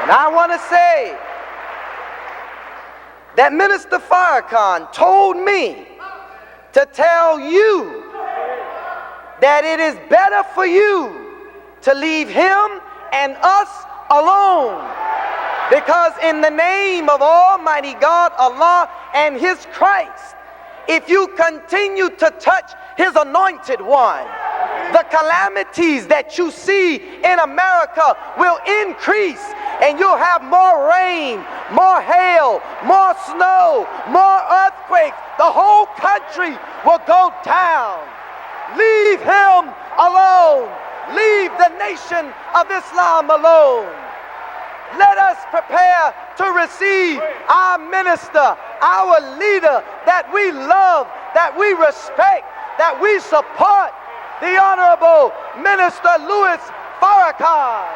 And I want to say that Minister Farrakhan told me to tell you that it is better for you to leave him and us alone. Because in the name of Almighty God, Allah, and His Christ, if you continue to touch His anointed one, the calamities that you see in America will increase, and you'll have more rain, more hail, more snow, more earthquakes. The whole country will go down. Leave him alone. Leave the nation of Islam alone. Let us prepare to receive our minister, our leader that we love, that we respect, that we support, the Honorable Minister Louis Farrakhan.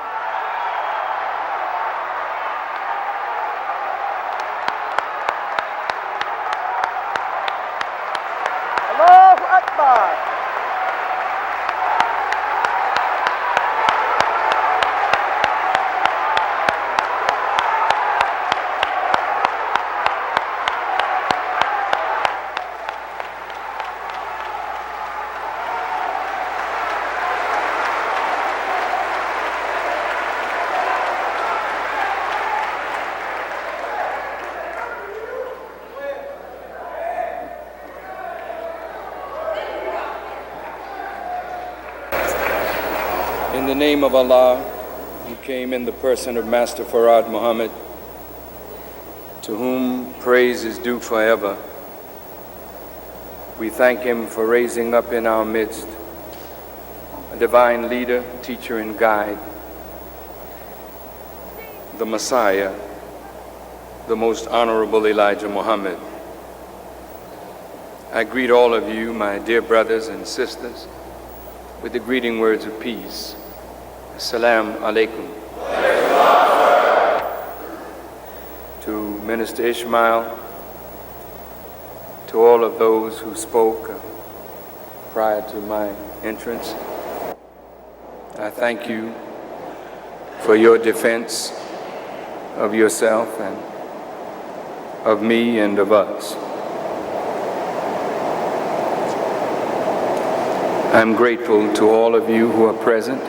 Allahu Akbar. In the name of Allah, who came in the person of Master Farad Muhammad, to whom praise is due forever, we thank him for raising up in our midst a divine leader, teacher, and guide, the Messiah, the most honorable Elijah Muhammad. I greet all of you, my dear brothers and sisters, with the greeting words of peace. Assalamu alaikum. To Minister Ishmael, to all of those who spoke prior to my entrance, I thank you for your defense of yourself and of me and of us. I'm grateful to all of you who are present,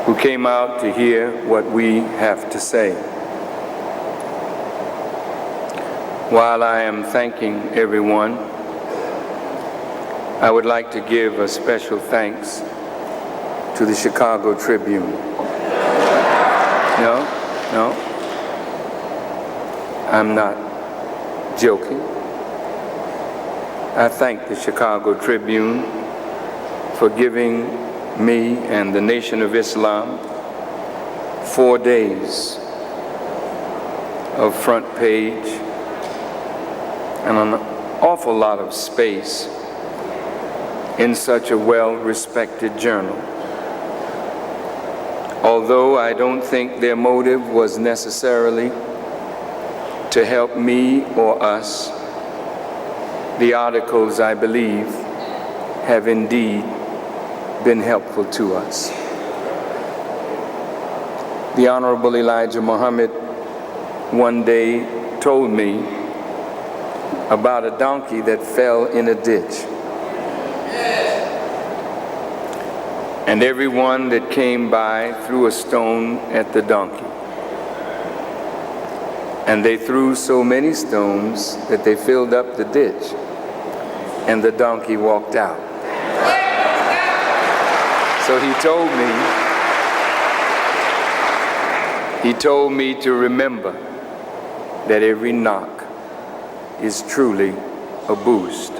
who came out to hear what we have to say. While I am thanking everyone, I would like to give a special thanks to the Chicago Tribune. No, I'm not joking. I thank the Chicago Tribune for giving me and the Nation of Islam 4 days of front page and an awful lot of space in such a well-respected journal. Although I don't think their motive was necessarily to help me or us, the articles, I believe, have indeed been helpful to us. The Honorable Elijah Muhammad one day told me about a donkey that fell in a ditch. And everyone that came by threw a stone at the donkey. And they threw so many stones that they filled up the ditch, and the donkey walked out. So he told me to remember that every knock is truly a boost.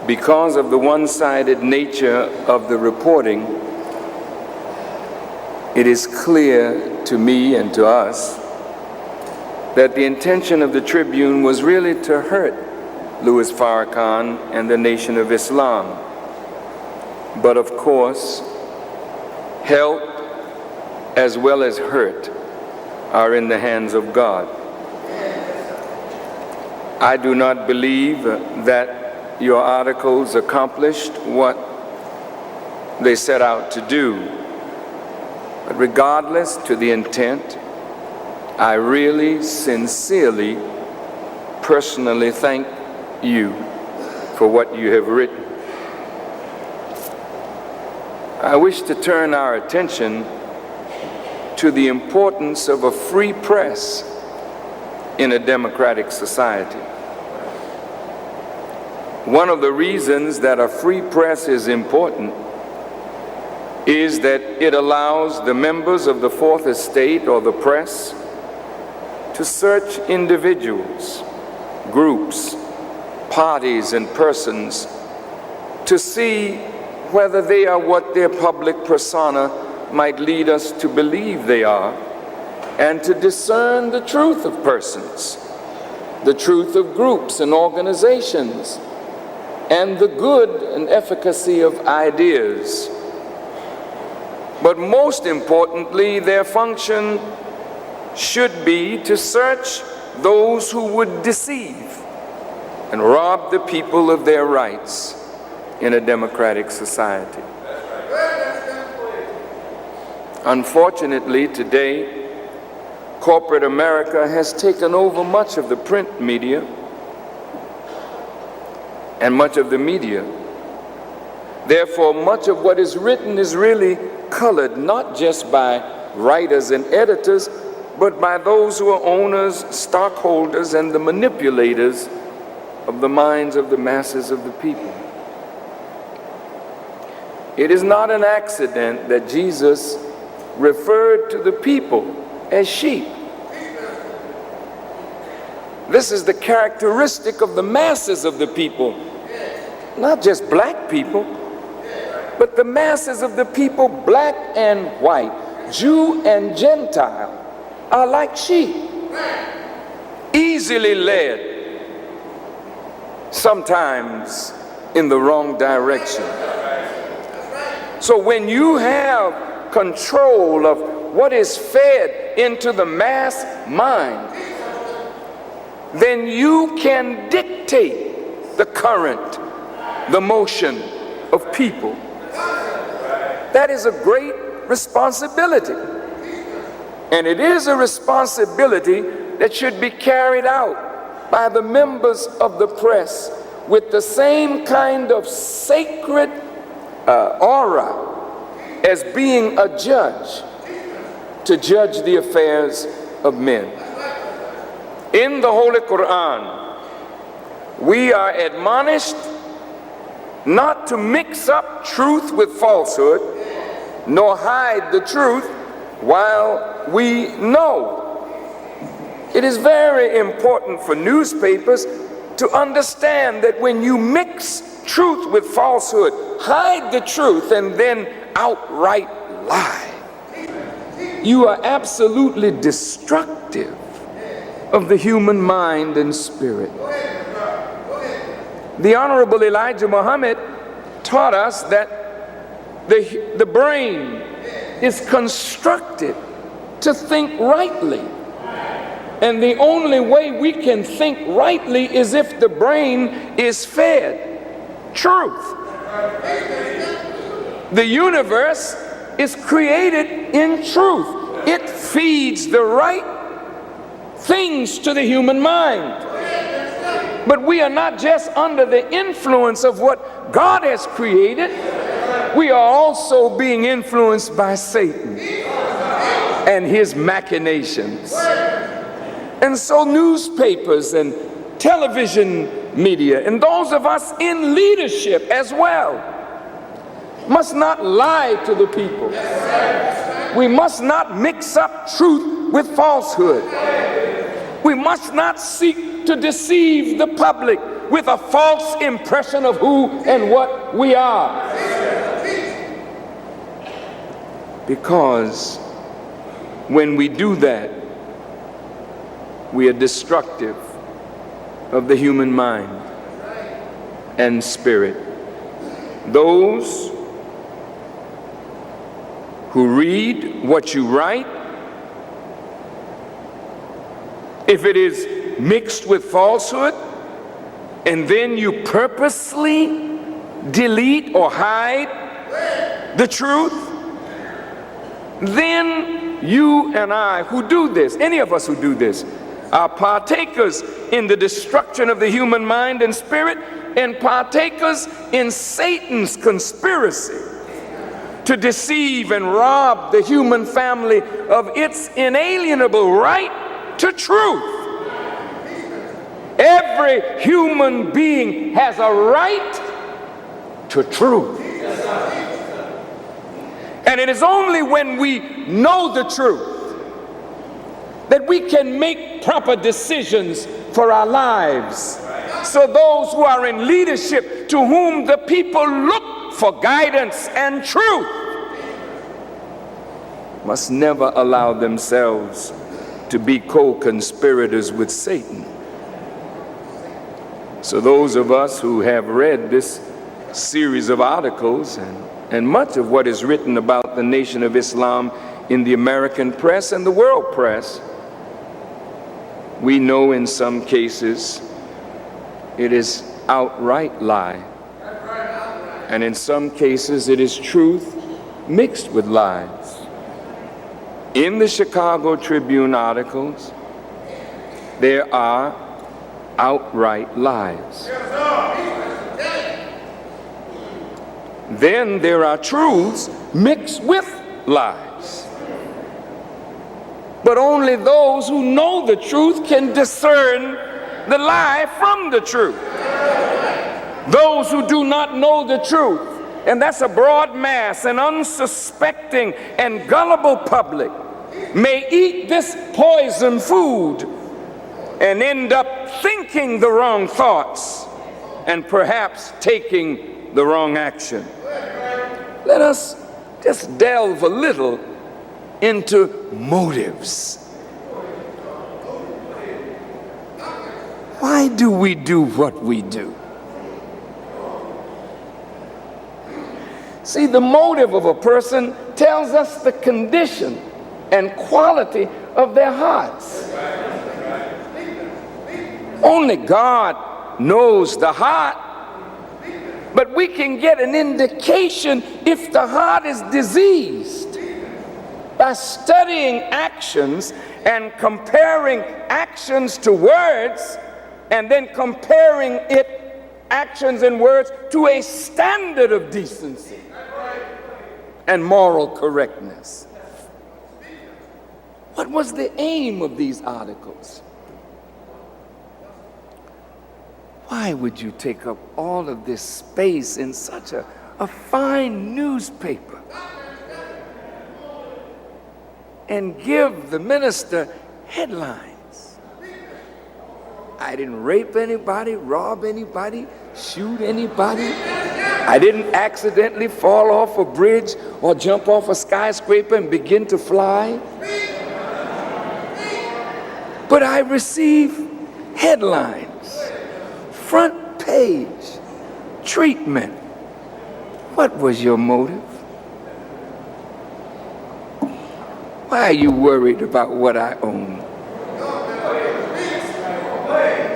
Because of the one-sided nature of the reporting, it is clear to me and to us that the intention of the Tribune was really to hurt Louis Farrakhan and the Nation of Islam. But of course, help as well as hurt are in the hands of God. I do not believe that your articles accomplished what they set out to do. But regardless to the intent, I really, sincerely, personally thank you for what you have written. I wish to turn our attention to the importance of a free press in a democratic society. One of the reasons that a free press is important is that it allows the members of the Fourth Estate or the press to search individuals, groups, parties, and persons to see whether they are what their public persona might lead us to believe they are, and to discern the truth of persons, the truth of groups and organizations, and the good and efficacy of ideas. But most importantly, their function should be to search those who would deceive and rob the people of their rights in a democratic society. Unfortunately, today, corporate America has taken over much of the print media and much of the media. Therefore, much of what is written is really colored not just by writers and editors, but by those who are owners, stockholders, and the manipulators of the minds of the masses of the people. It is not an accident that Jesus referred to the people as sheep. This is the characteristic of the masses of the people, not just black people, but the masses of the people, black and white, Jew and Gentile, are like sheep, easily led, sometimes in the wrong direction. So when you have control of what is fed into the mass mind, then you can dictate the current, the motion of people. That is a great responsibility. And it is a responsibility that should be carried out by the members of the press with the same kind of sacred aura as being a judge to judge the affairs of men. In the Holy Quran, we are admonished not to mix up truth with falsehood, nor hide the truth while we know. It is very important for newspapers to understand that when you mix truth with falsehood, hide the truth, and then outright lie, you are absolutely destructive of the human mind and spirit. The Honorable Elijah Muhammad taught us that the brain is constructed to think rightly. And the only way we can think rightly is if the brain is fed truth. The universe is created in truth. It feeds the right things to the human mind. But we are not just under the influence of what God has created, we are also being influenced by Satan and his machinations. And so newspapers and television media, and those of us in leadership as well, must not lie to the people. We must not mix up truth with falsehood. We must not seek to deceive the public with a false impression of who and what we are. Because when we do that, we are destructive of the human mind and spirit. Those who read what you write, if it is mixed with falsehood, and then you purposely delete or hide the truth, then you and I who do this, any of us who do this, are partakers in the destruction of the human mind and spirit, and partakers in Satan's conspiracy to deceive and rob the human family of its inalienable right to truth. Every human being has a right to truth. And it is only when we know the truth that we can make proper decisions for our lives. So those who are in leadership, to whom the people look for guidance and truth, must never allow themselves to be co-conspirators with Satan. So those of us who have read this series of articles and much of what is written about the Nation of Islam in the American press and the world press, we know in some cases it is outright lie. And in some cases it is truth mixed with lies. In the Chicago Tribune articles, there are outright lies. Then there are truths mixed with lies. But only those who know the truth can discern the lie from the truth. Those who do not know the truth, and that's a broad mass, an unsuspecting and gullible public, may eat this poison food and end up thinking the wrong thoughts and perhaps taking the wrong action. Let us just delve a little into motives. Why do we do what we do? See, the motive of a person tells us the condition and quality of their hearts. Only God knows the heart, but we can get an indication if the heart is diseased by studying actions and comparing actions to words, and then comparing actions and words to a standard of decency and moral correctness. What was the aim of these articles? Why would you take up all of this space in such a fine newspaper and give the minister headlines? I didn't rape anybody, rob anybody, shoot anybody. I didn't accidentally fall off a bridge or jump off a skyscraper and begin to fly. But I receive headlines, front page, treatment. What was your motive? Why are you worried about what I own?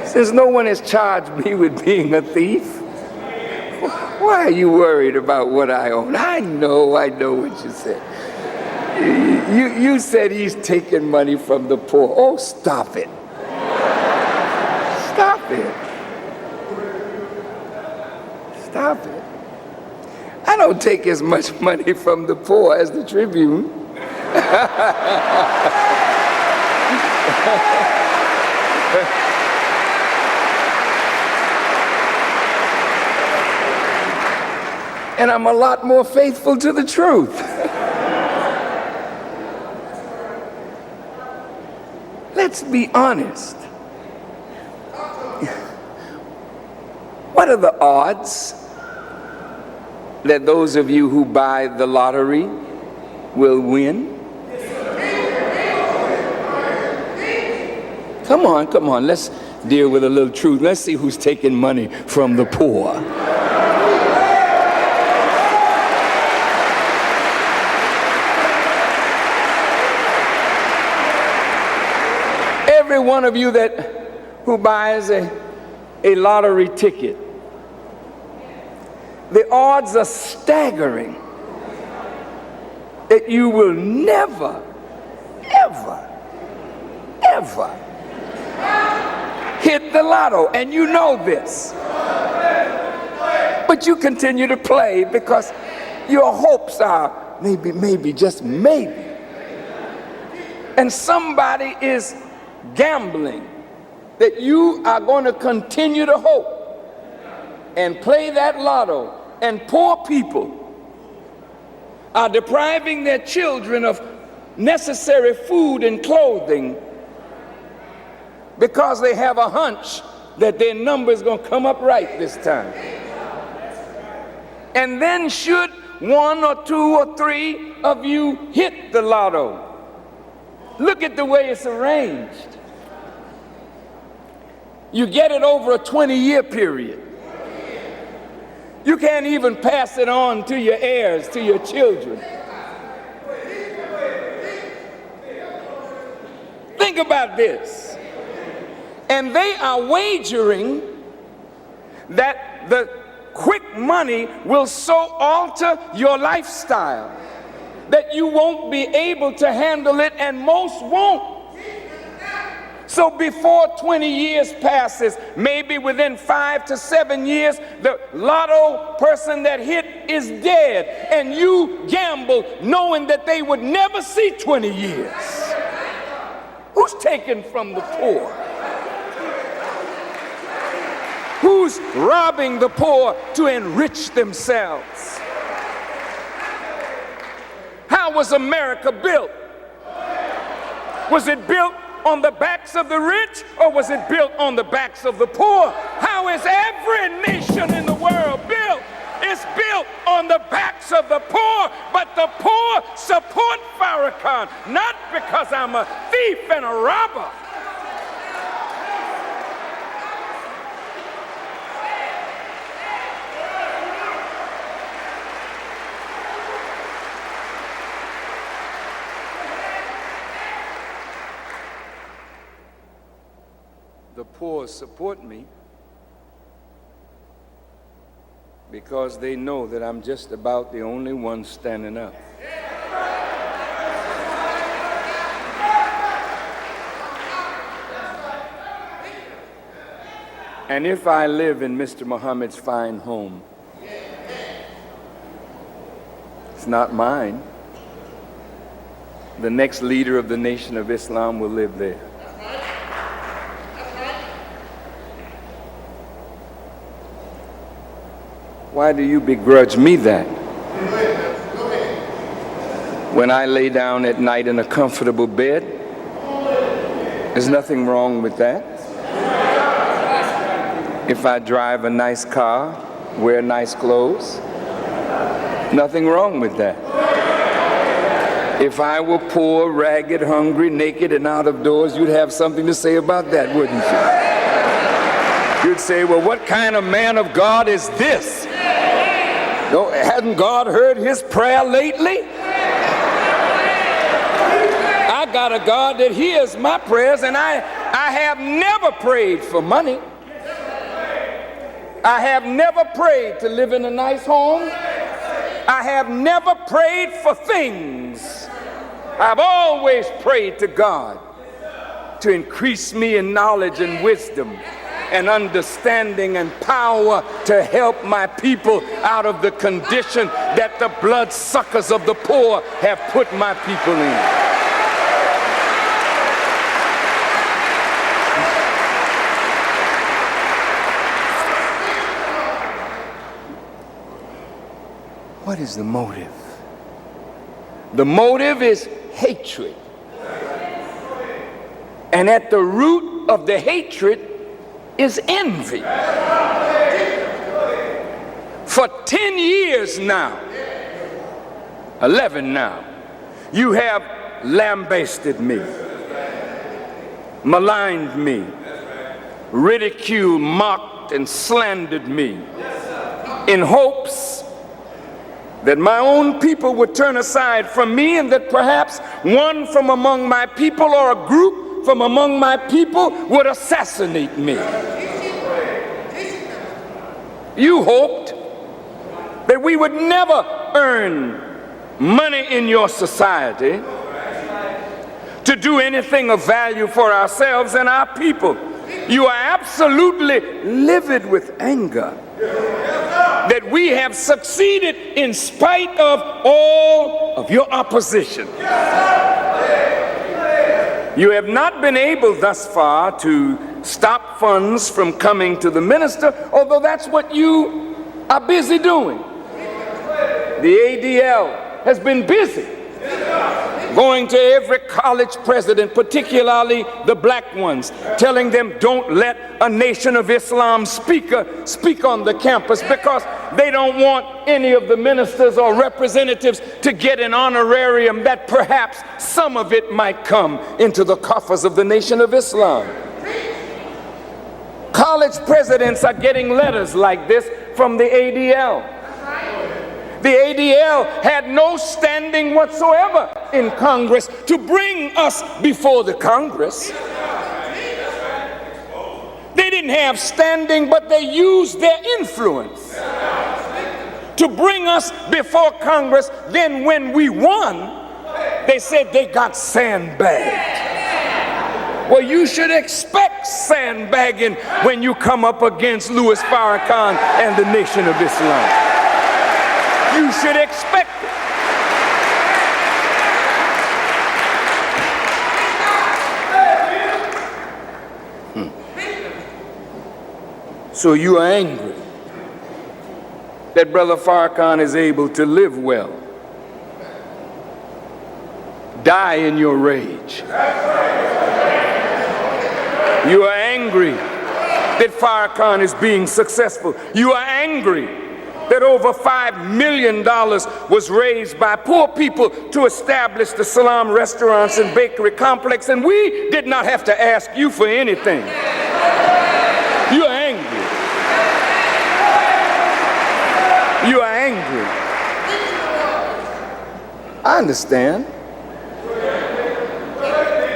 Since no one has charged me with being a thief, why are you worried about what I own? I know what you said. You said he's taking money from the poor. Oh, stop it. Stop it. Stop it. I don't take as much money from the poor as the Tribune. And I'm a lot more faithful to the truth. Let's be honest. What are the odds that those of you who buy the lottery will win? Come on, let's deal with a little truth. Let's see who's taking money from the poor. Every one of you who buys a lottery ticket, the odds are staggering that you will never, ever, ever hit the lotto, and you know this. But you continue to play because your hopes are maybe, just maybe. And somebody is gambling that you are going to continue to hope and play that lotto, and poor people are depriving their children of necessary food and clothing because they have a hunch that their number is going to come up right this time. And then should one or two or three of you hit the lotto, look at the way it's arranged. You get it over a 20-year period. You can't even pass it on to your heirs, to your children. Think about this. And they are wagering that the quick money will so alter your lifestyle that you won't be able to handle it, and most won't. So before 20 years passes, maybe within 5 to 7 years, the lotto person that hit is dead, and you gamble knowing that they would never see 20 years. Who's taking from the poor? Who's robbing the poor to enrich themselves? How was America built? Was it built on the backs of the rich, or was it built on the backs of the poor? How is every nation in the world built? It's built on the backs of the poor, but the poor support Farrakhan, not because I'm a thief and a robber. The poor support me because they know that I'm just about the only one standing up. And if I live in Mr. Muhammad's fine home, it's not mine. The next leader of the Nation of Islam will live there. Why do you begrudge me that? When I lay down at night in a comfortable bed, there's nothing wrong with that. If I drive a nice car, wear nice clothes, nothing wrong with that. If I were poor, ragged, hungry, naked, and out of doors, you'd have something to say about that, wouldn't you? You'd say, well, what kind of man of God is this? Hasn't God heard his prayer lately? I got a God that hears my prayers, and I have never prayed for money. I have never prayed to live in a nice home. I have never prayed for things. I've always prayed to God to increase me in knowledge and wisdom and understanding and power to help my people out of the condition that the bloodsuckers of the poor have put my people in. What is the motive? The motive is hatred. And at the root of the hatred is envy. For 10 years now, 11 now, you have lambasted me, maligned me, ridiculed, mocked, and slandered me in hopes that my own people would turn aside from me, and that perhaps one from among my people or a group from among my people would assassinate me. You hoped that we would never earn money in your society to do anything of value for ourselves and our people. You are absolutely livid with anger that we have succeeded in spite of all of your opposition. You have not been able thus far to stop funds from coming to the minister, although that's what you are busy doing. The ADL has been busy going to every college president, particularly the black ones, telling them don't let a Nation of Islam speaker speak on the campus because they don't want any of the ministers or representatives to get an honorarium that perhaps some of it might come into the coffers of the Nation of Islam. College presidents are getting letters like this from the ADL. The ADL had no standing whatsoever in Congress to bring us before the Congress. They didn't have standing, but they used their influence to bring us before Congress. Then when we won, they said they got sandbagged. Well, you should expect sandbagging when you come up against Louis Farrakhan and the Nation of Islam. You should expect it. So you are angry that Brother Farrakhan is able to live well. Die in your rage. You are angry that Farrakhan is being successful. You are angry that over $5 million was raised by poor people to establish the Salam restaurants and bakery complex, and we did not have to ask you for anything. You are angry. You are angry. I understand.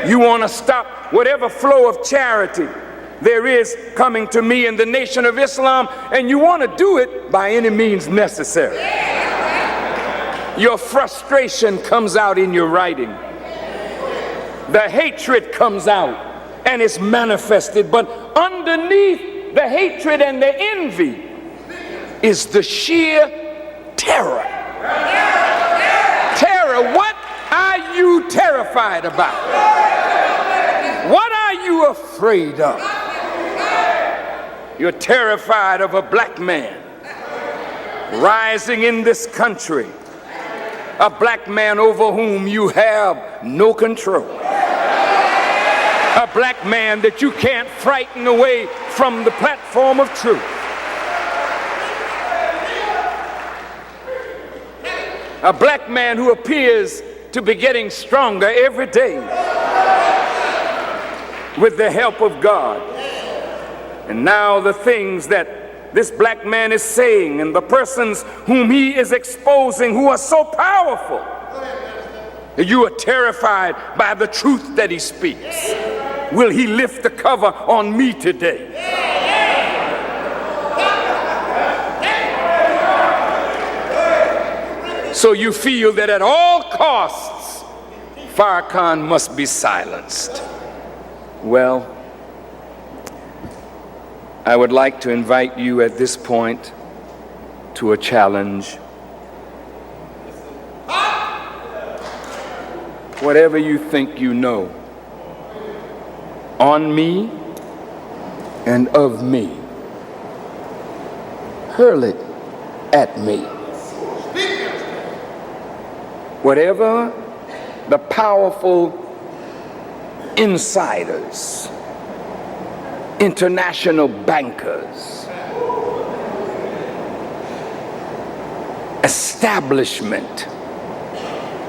You want to stop whatever flow of charity there is coming to me in the Nation of Islam, and you want to do it by any means necessary. Your frustration comes out in your writing. The hatred comes out and it's manifested, but underneath the hatred and the envy is the sheer terror. Terror. What are you terrified about? What are you afraid of? You're terrified of a black man rising in this country, a black man over whom you have no control, a black man that you can't frighten away from the platform of truth. A black man who appears to be getting stronger every day with the help of God. And now the things that this black man is saying and the persons whom he is exposing who are so powerful, that you are terrified by the truth that he speaks. Will he lift the cover on me today? So you feel that at all costs, Farrakhan must be silenced. Well, I would like to invite you at this point to a challenge. Whatever you think you know on me and of me, hurl it at me. Whatever the powerful insiders, international bankers, establishment,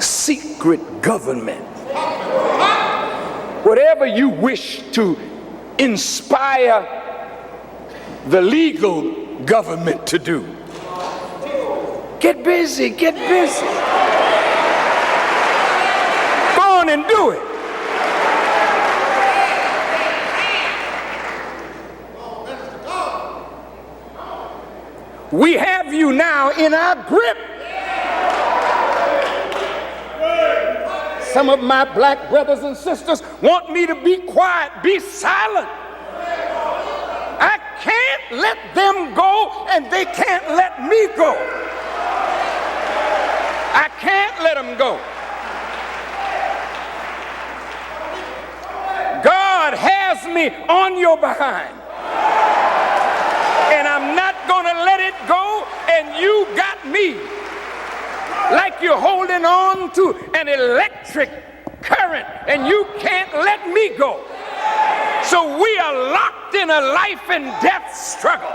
secret government, whatever you wish to inspire the legal government to do, get busy, get busy. Go on and do it. We have you now in our grip. some of my black brothers and sisters want me to be quiet, be silent. I can't let them go, and they can't let me go. I can't let them go. God has me on your behind, and I'm not gonna let it go, and you got me like you're holding on to an electric current, and you can't let me go. So we are locked in a life and death struggle.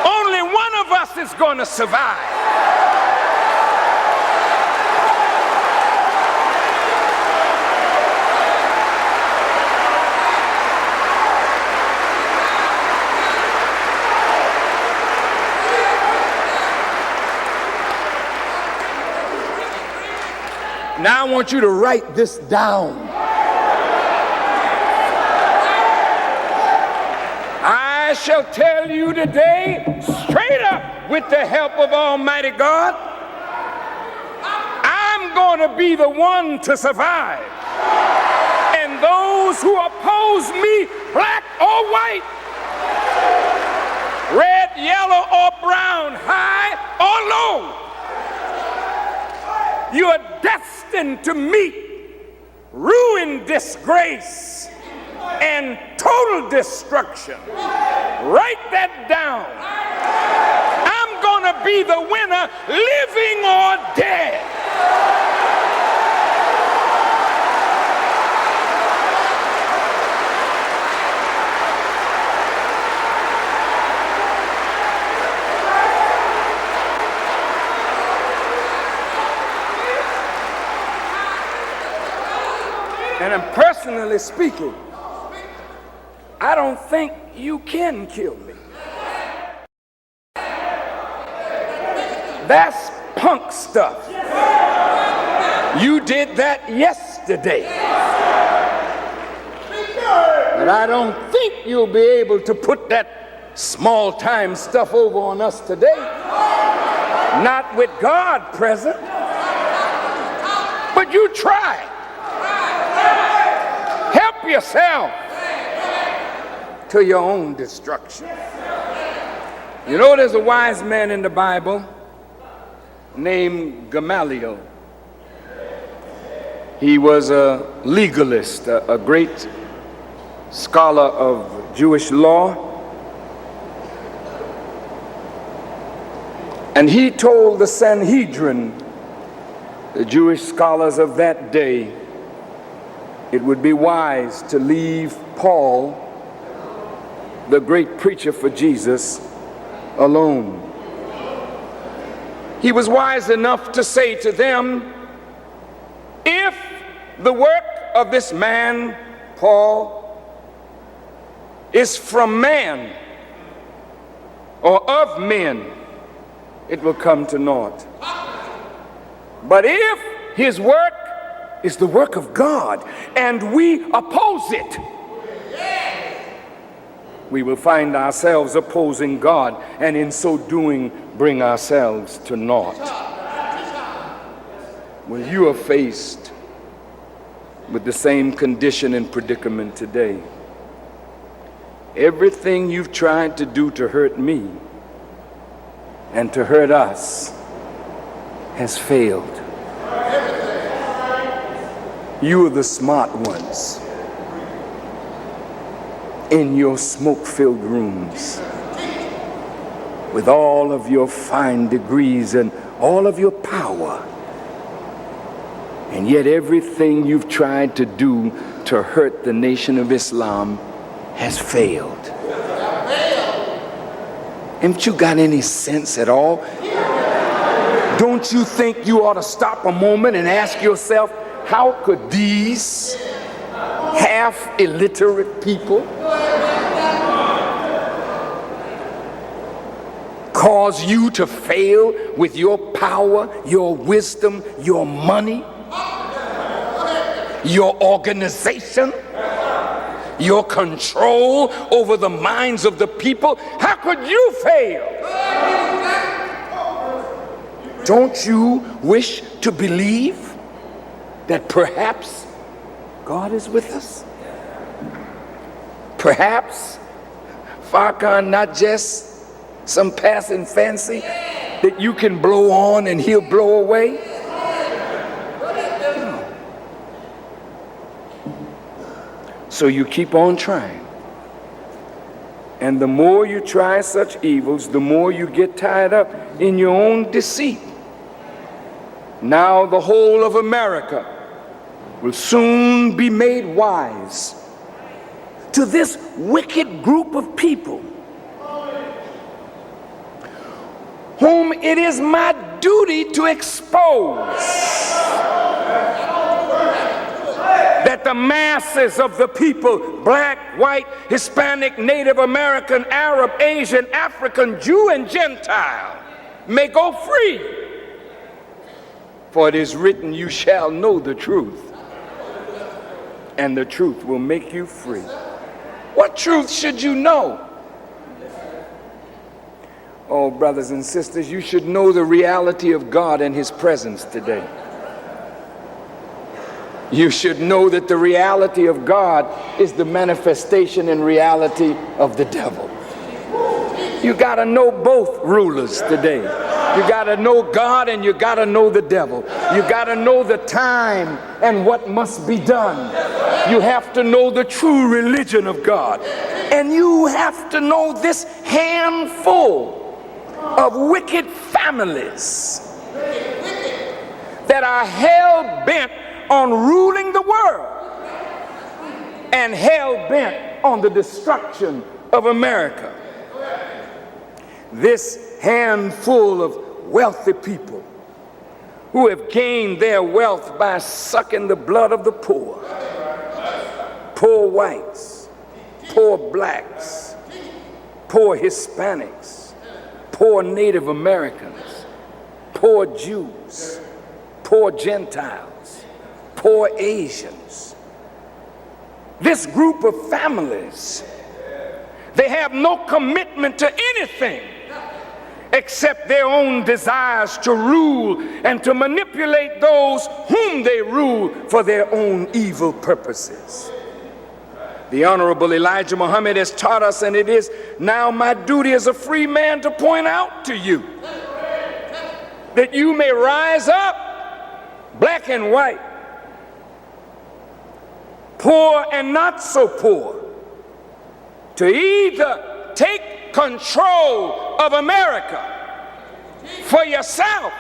Only one of us is going to survive. Now I want you to write this down. I shall tell you today, straight up, with the help of Almighty God, I'm going to be the one to survive. And those who oppose me, black or white, red, yellow, or brown, high or low, you are destined to meet ruin, disgrace, and total destruction. Write that down. I'm going to be the winner, living or dead. And I'm personally speaking, I don't think you can kill me. That's punk stuff. You did that yesterday. But I don't think you'll be able to put that small time stuff over on us today. Not with God present. But you try. Help yourself to your own destruction. You know, there's a wise man in the Bible named Gamaliel. He was a legalist, a great scholar of Jewish law. And he told the Sanhedrin, the Jewish scholars of that day, it would be wise to leave Paul, the great preacher for Jesus, alone. He was wise enough to say to them, if the work of this man, Paul, is from man or of men, it will come to naught. But if his work is the work of God, and we oppose it, we will find ourselves opposing God, and in so doing, bring ourselves to naught. Well, you are faced with the same condition and predicament today. Everything you've tried to do to hurt me and to hurt us has failed. You are the smart ones in your smoke-filled rooms with all of your fine degrees and all of your power. And yet everything you've tried to do to hurt the Nation of Islam has failed. Haven't you got any sense at all? Don't you think you ought to stop a moment and ask yourself, how could these half-illiterate people cause you to fail with your power, your wisdom, your money, your organization, your control over the minds of the people? How could you fail? Don't you wish to believe that perhaps God is with us? Perhaps Farrakhan not just some passing fancy that you can blow on and he'll blow away? So you keep on trying. And the more you try such evils, the more you get tied up in your own deceit. Now the whole of America will soon be made wise to this wicked group of people whom it is my duty to expose, that the masses of the people, black, white, Hispanic, Native American, Arab, Asian, African, Jew, and Gentile, may go free. For it is written, you shall know the truth, and the truth will make you free. What truth should you know? Oh, brothers and sisters, you should know the reality of God and his presence today. You should know that the reality of God is the manifestation and reality of the devil. You got to know both rulers today. You got to know God and you got to know the devil. You got to know the time and what must be done. You have to know the true religion of God. And you have to know this handful of wicked families that are hell-bent on ruling the world and hell-bent on the destruction of America. This handful of wealthy people who have gained their wealth by sucking the blood of the poor, poor whites, poor blacks, poor Hispanics, poor Native Americans, poor Jews, poor Gentiles, poor Asians. This group of families, they have no commitment to anything except their own desires to rule and to manipulate those whom they rule for their own evil purposes. The Honorable Elijah Muhammad has taught us, and it is now my duty as a free man to point out to you that you may rise up, black and white, poor and not so poor, to either take control of America for yourself,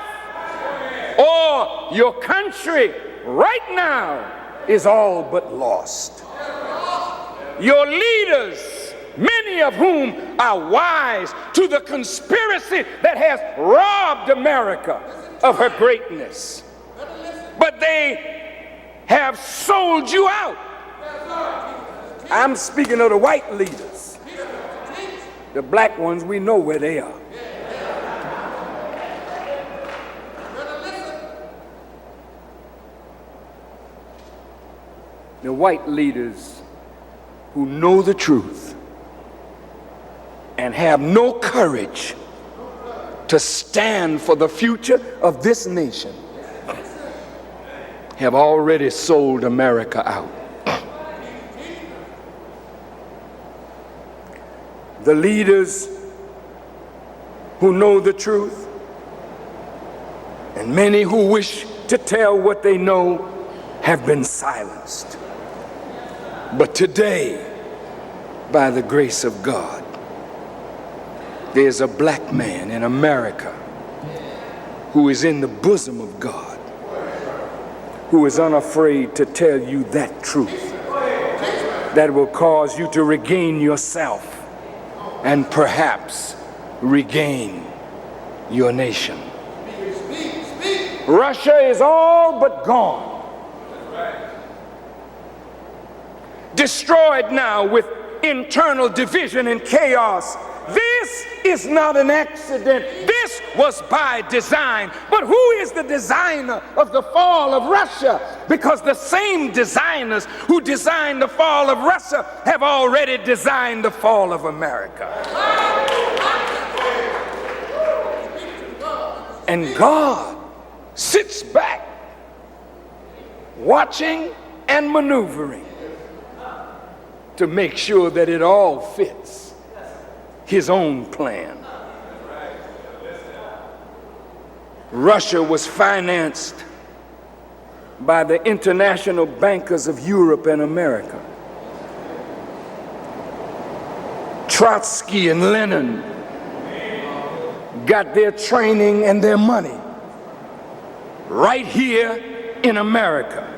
or your country right now is all but lost. Your leaders, many of whom are wise to the conspiracy that has robbed America of her greatness, but they have sold you out. I'm speaking of the white leaders. The black ones, we know where they are. The white leaders who know the truth and have no courage to stand for the future of this nation have already sold America out. The leaders who know the truth, and many who wish to tell what they know, have been silenced. But today, by the grace of God, there's a black man in America who is in the bosom of God, who is unafraid to tell you that truth that will cause you to regain yourself and perhaps regain your nation. Russia is all but gone. Destroyed now with internal division and chaos. This is not an accident. This was by design. But who is the designer of the fall of Russia? Because the same designers who designed the fall of Russia have already designed the fall of America. And God sits back watching and maneuvering to make sure that it all fits his own plan. Russia was financed by the international bankers of Europe and America. Trotsky and Lenin got their training and their money right here in America.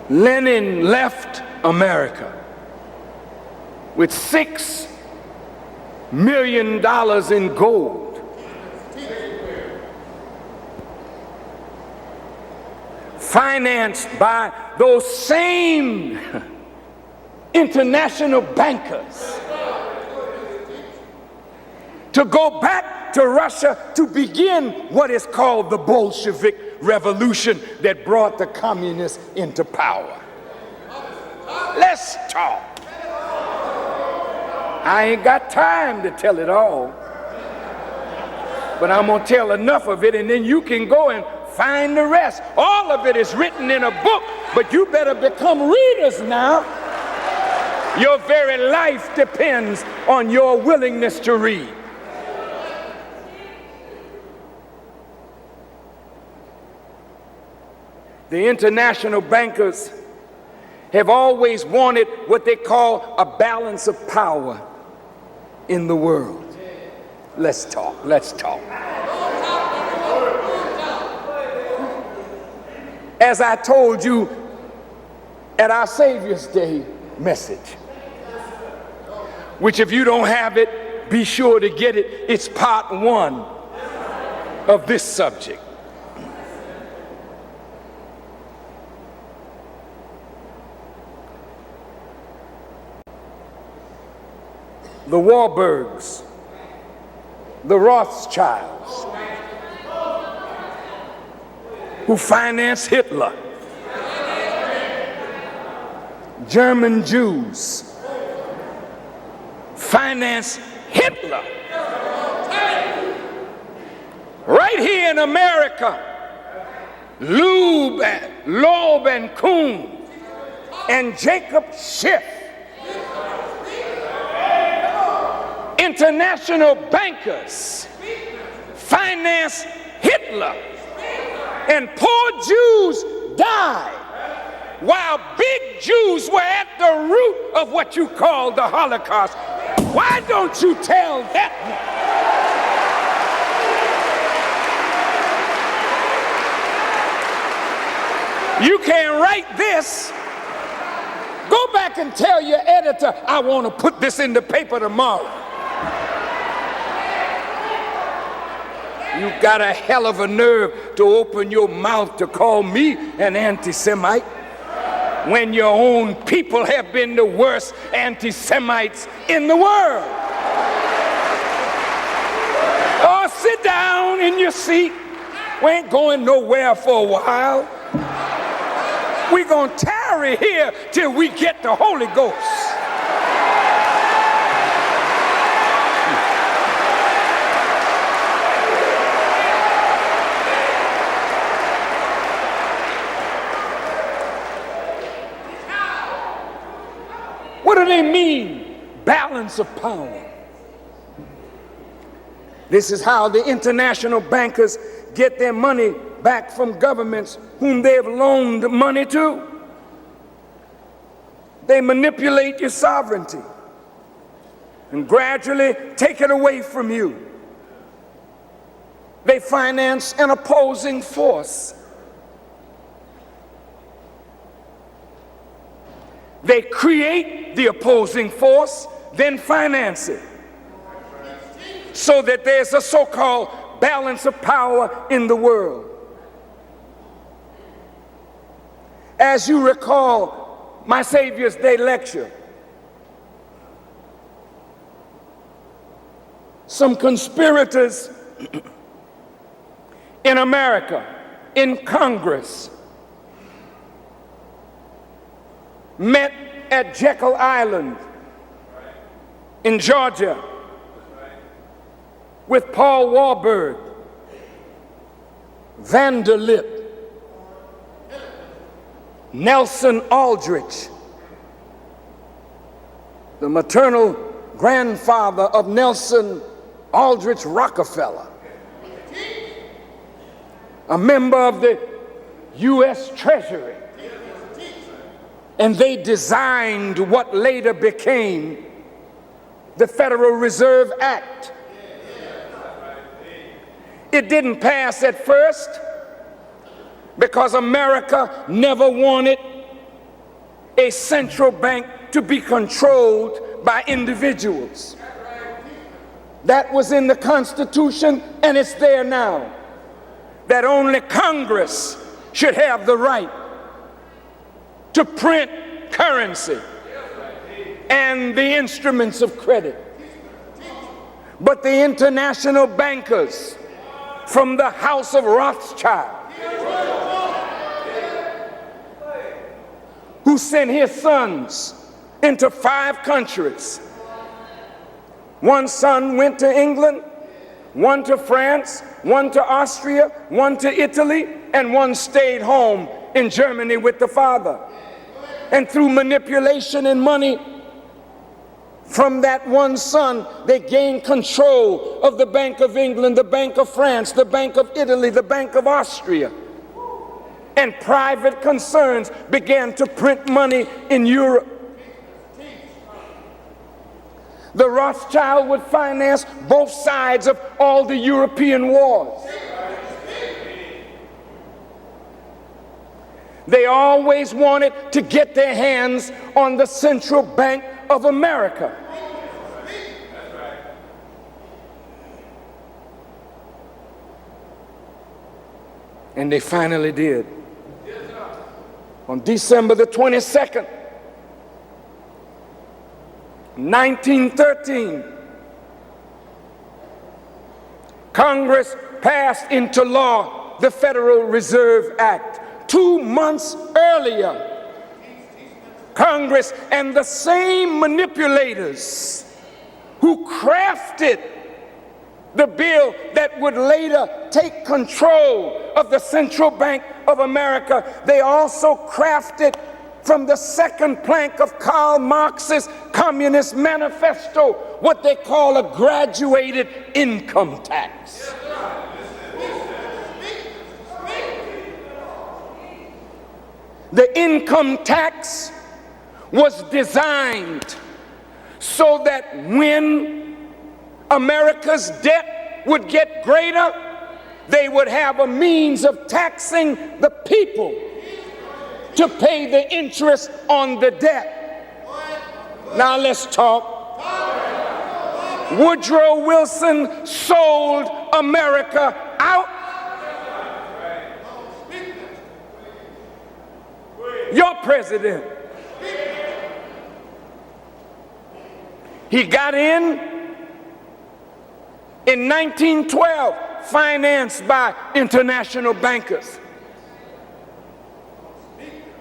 Lenin left America with $6 million in gold. Financed by those same international bankers to go back to Russia to begin what is called the Bolshevik Revolution that brought the communists into power. Let's talk. I ain't got time to tell it all, but I'm gonna tell enough of it, and then you can go and find the rest. All of it is written in a book, but you better become readers now. Your very life depends on your willingness to read. The international bankers have always wanted what they call a balance of power in the world. Let's talk, let's talk. As I told you at our Savior's Day message, which if you don't have it, be sure to get it. It's part 1 of this subject. The Warburgs, the Rothschilds, who financed Hitler, German Jews financed Hitler. Right here in America, Loeb and Kuhn and Jacob Schiff, international bankers, financed Hitler, and poor Jews died while big Jews were at the root of what you call the Holocaust. Why don't you tell that one? You can write this. Go back and tell your editor, I want to put this in the paper tomorrow. You got a hell of a nerve to open your mouth to call me an anti-Semite when your own people have been the worst anti-Semites in the world. Oh, sit down in your seat. We ain't going nowhere for a while. We're going to tarry here till we get the Holy Ghost. What do they mean, balance of power? This is how the international bankers get their money back from governments whom they have loaned money to. They manipulate your sovereignty and gradually take it away from you. They finance an opposing force. They create the opposing force, then finance it, so that there's a so-called balance of power in the world. As you recall my Savior's Day lecture, some conspirators in America, in Congress, met at Jekyll Island in Georgia with Paul Warburg, Vanderlip, Nelson Aldrich, the maternal grandfather of Nelson Aldrich Rockefeller, a member of the U.S. Treasury, and they designed what later became the Federal Reserve Act. It didn't pass at first because America never wanted a central bank to be controlled by individuals. That was in the Constitution, and it's there now, that only Congress should have the right to print currency and the instruments of credit. But the international bankers from the House of Rothschild, who sent his sons into 5 countries. One son went to England, one to France, one to Austria, one to Italy, and one stayed home in Germany with the father. And through manipulation and money from that one son, they gained control of the Bank of England, the Bank of France, the Bank of Italy, the Bank of Austria. And private concerns began to print money in Europe. The Rothschild would finance both sides of all the European wars. They always wanted to get their hands on the Central Bank of America. And they finally did. On December the 22nd, 1913, Congress passed into law the Federal Reserve Act. 2 months earlier, Congress and the same manipulators who crafted the bill that would later take control of the Central Bank of America, they also crafted from the second plank of Karl Marx's Communist Manifesto what they call a graduated income tax. The income tax was designed so that when America's debt would get greater, they would have a means of taxing the people to pay the interest on the debt. Now let's talk. Woodrow Wilson sold America out. Your president. He got in 1912, financed by international bankers.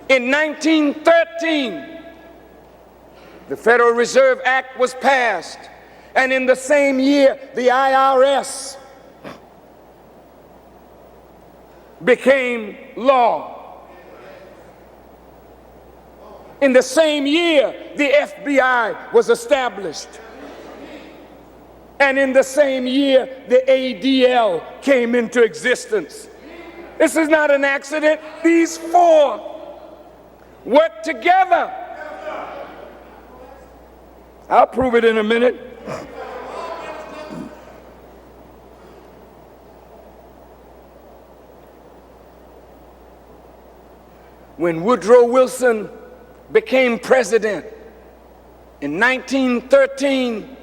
In 1913, the Federal Reserve Act was passed, and in the same year, the IRS became law. In the same year, the FBI was established. And in the same year, the ADL came into existence. This is not an accident. These 4 work together. I'll prove it in a minute. When Woodrow Wilson became president in 1913,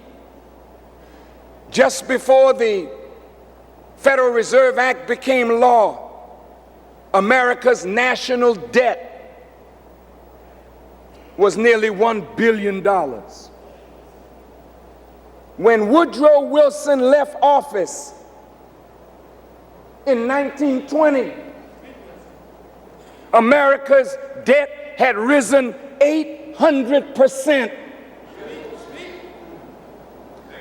just before the Federal Reserve Act became law, America's national debt was nearly $1 billion. When Woodrow Wilson left office in 1920, America's debt had risen 800%,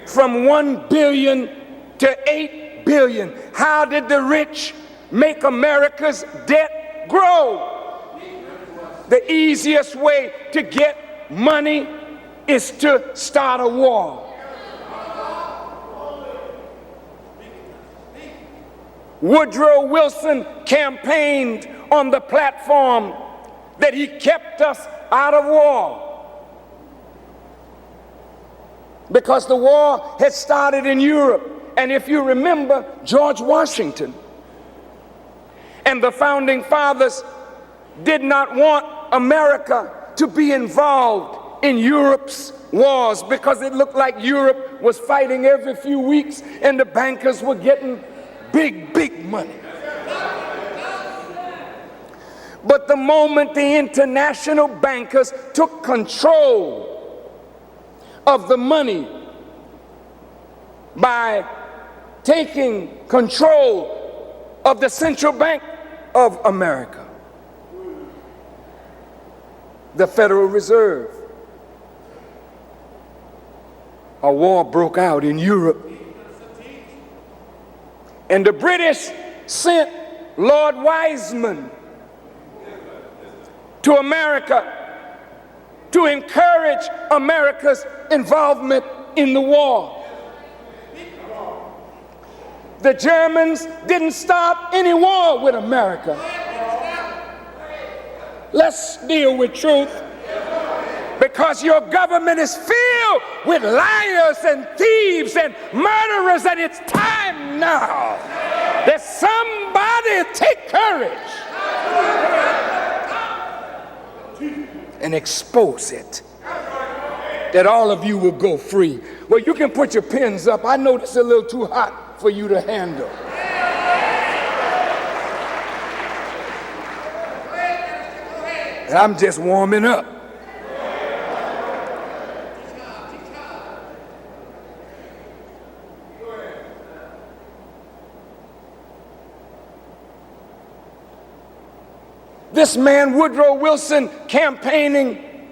from $1 billion to 8 billion. How did the rich make America's debt grow? The easiest way to get money is to start a war. Woodrow Wilson campaigned on the platform that he kept us out of war, because the war had started in Europe. And if you remember, George Washington and the founding fathers did not want America to be involved in Europe's wars, because it looked like Europe was fighting every few weeks and the bankers were getting big money. But the moment the international bankers took control of the money by taking control of the Central Bank of America, the Federal Reserve, a war broke out in Europe. And the British sent Lord Wiseman to America to encourage America's involvement in the war. The Germans didn't start any war with America. Let's deal with truth, because your government is filled with liars and thieves and murderers, and it's time now that somebody take courage and expose it, that all of you will go free. Well, you can put your pens up. I know this is a little too hot for you to handle. And I'm just warming up. This man, Woodrow Wilson, campaigning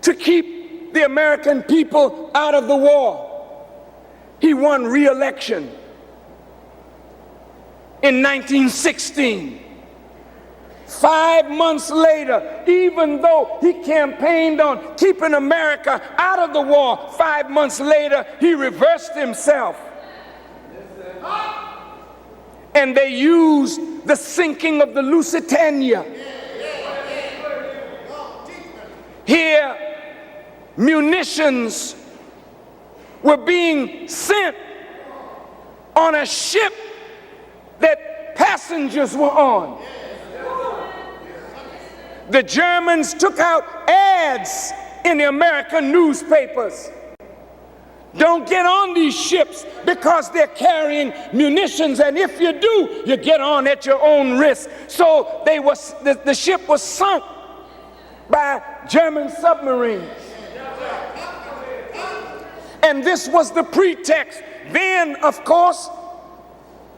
to keep the American people out of the war. He won re-election in 1916. 5 months later, even though he campaigned on keeping America out of the war, 5 months later, he reversed himself. And they used the sinking of the Lusitania. Here, munitions were being sent on a ship that passengers were on. The Germans took out ads in the American newspapers. Don't get on these ships because they're carrying munitions, and if you do, you get on at your own risk. So the ship was sunk by German submarines. And this was the pretext. Then, of course,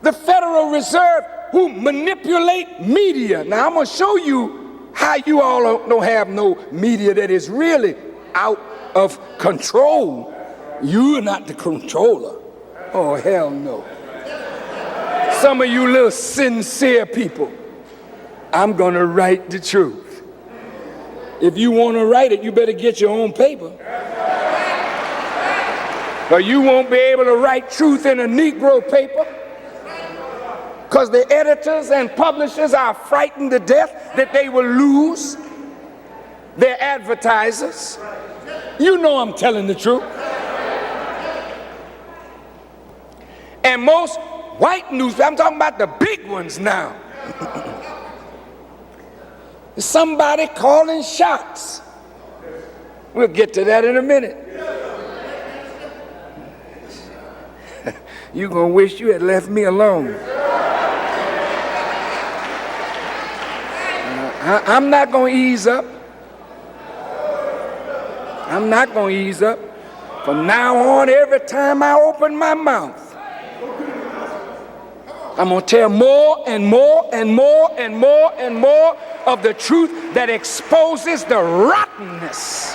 the Federal Reserve, who manipulate media. Now, I'm going to show you how you all don't have no media that is really out of control. You're not the controller. Oh, hell no. Some of you little sincere people, I'm going to write the truth. If you want to write it, you better get your own paper. Or you won't be able to write truth in a Negro paper, because the editors and publishers are frightened to death that they will lose their advertisers. You know I'm telling the truth. And most white news, I'm talking about the big ones now. Somebody calling shots. We'll get to that in a minute. You're going to wish you had left me alone. I'm not going to ease up. I'm not going to ease up. From now on, every time I open my mouth, I'm going to tell more and more and more and more and more of the truth that exposes the rottenness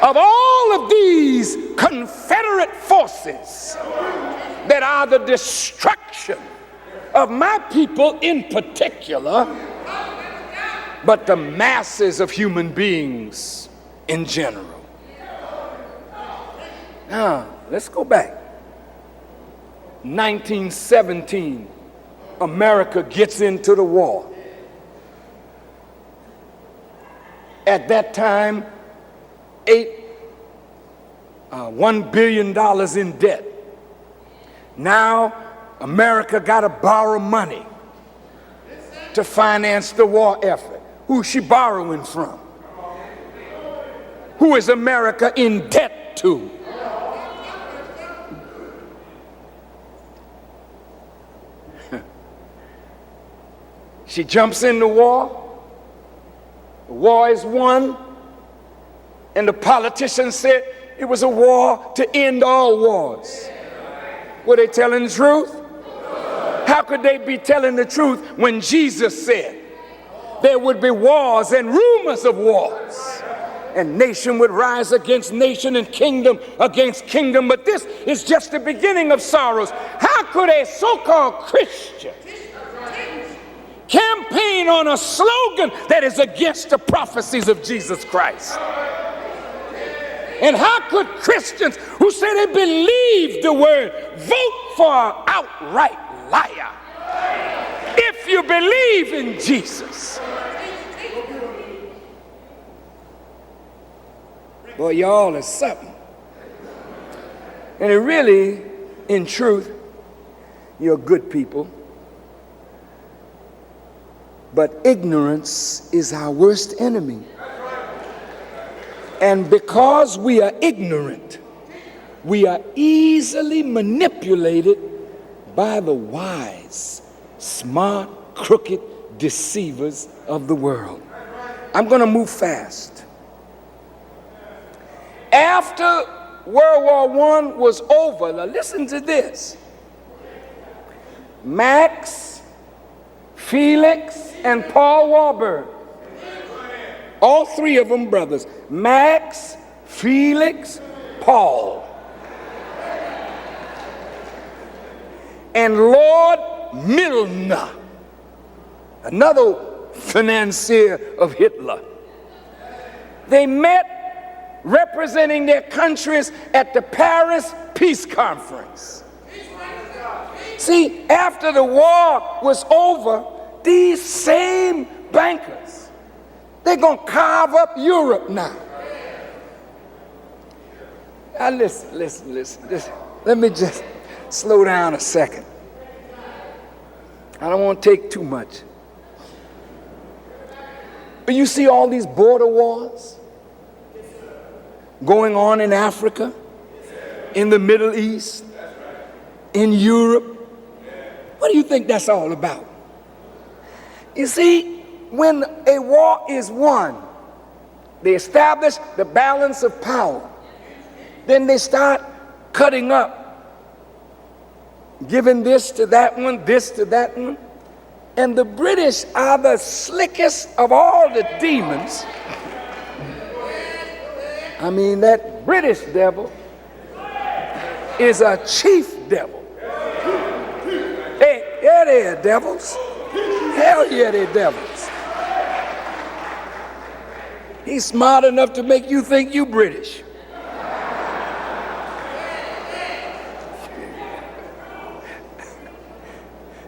of all of these Confederate forces that are the destruction of my people in particular, but the masses of human beings in general. Now, let's go back. 1917, America gets into the war. At that time, $1 billion in debt. Now, America got to borrow money to finance the war effort. Who's she borrowing from? Who is America in debt to? She jumps in the war. The war is won. And the politicians said it was a war to end all wars. Were they telling the truth? How could they be telling the truth when Jesus said there would be wars and rumors of wars, and nation would rise against nation and kingdom against kingdom? But this is just the beginning of sorrows. How could a so-called Christian campaign on a slogan that is against the prophecies of Jesus Christ? And how could Christians who say they believe the word vote for an outright liar? If you believe in Jesus. Boy, y'all is something. And it really, in truth, you're good people. But ignorance is our worst enemy. And because we are ignorant, we are easily manipulated by the wise, smart, crooked deceivers of the world. I'm going to move fast. After World War I was over, now listen to this. Max, Felix, and Paul Warburg, all three of them brothers, Max, Felix, Paul, and Lord Milner, another financier of Hitler. They met representing their countries at the Paris Peace Conference. See, after the war was over, these same bankers, they're going to carve up Europe now. Now listen. Let me just slow down a second. I don't want to take too much. But you see all these border wars going on in Africa, in the Middle East, in Europe. What do you think that's all about? You see, when a war is won, they establish the balance of power. Then they start cutting up, giving this to that one, this to that one. And the British are the slickest of all the demons. I mean, that British devil is a chief devil. Hey, yeah, they're devils. Hell yeah, they're devils. He's smart enough to make you think you British.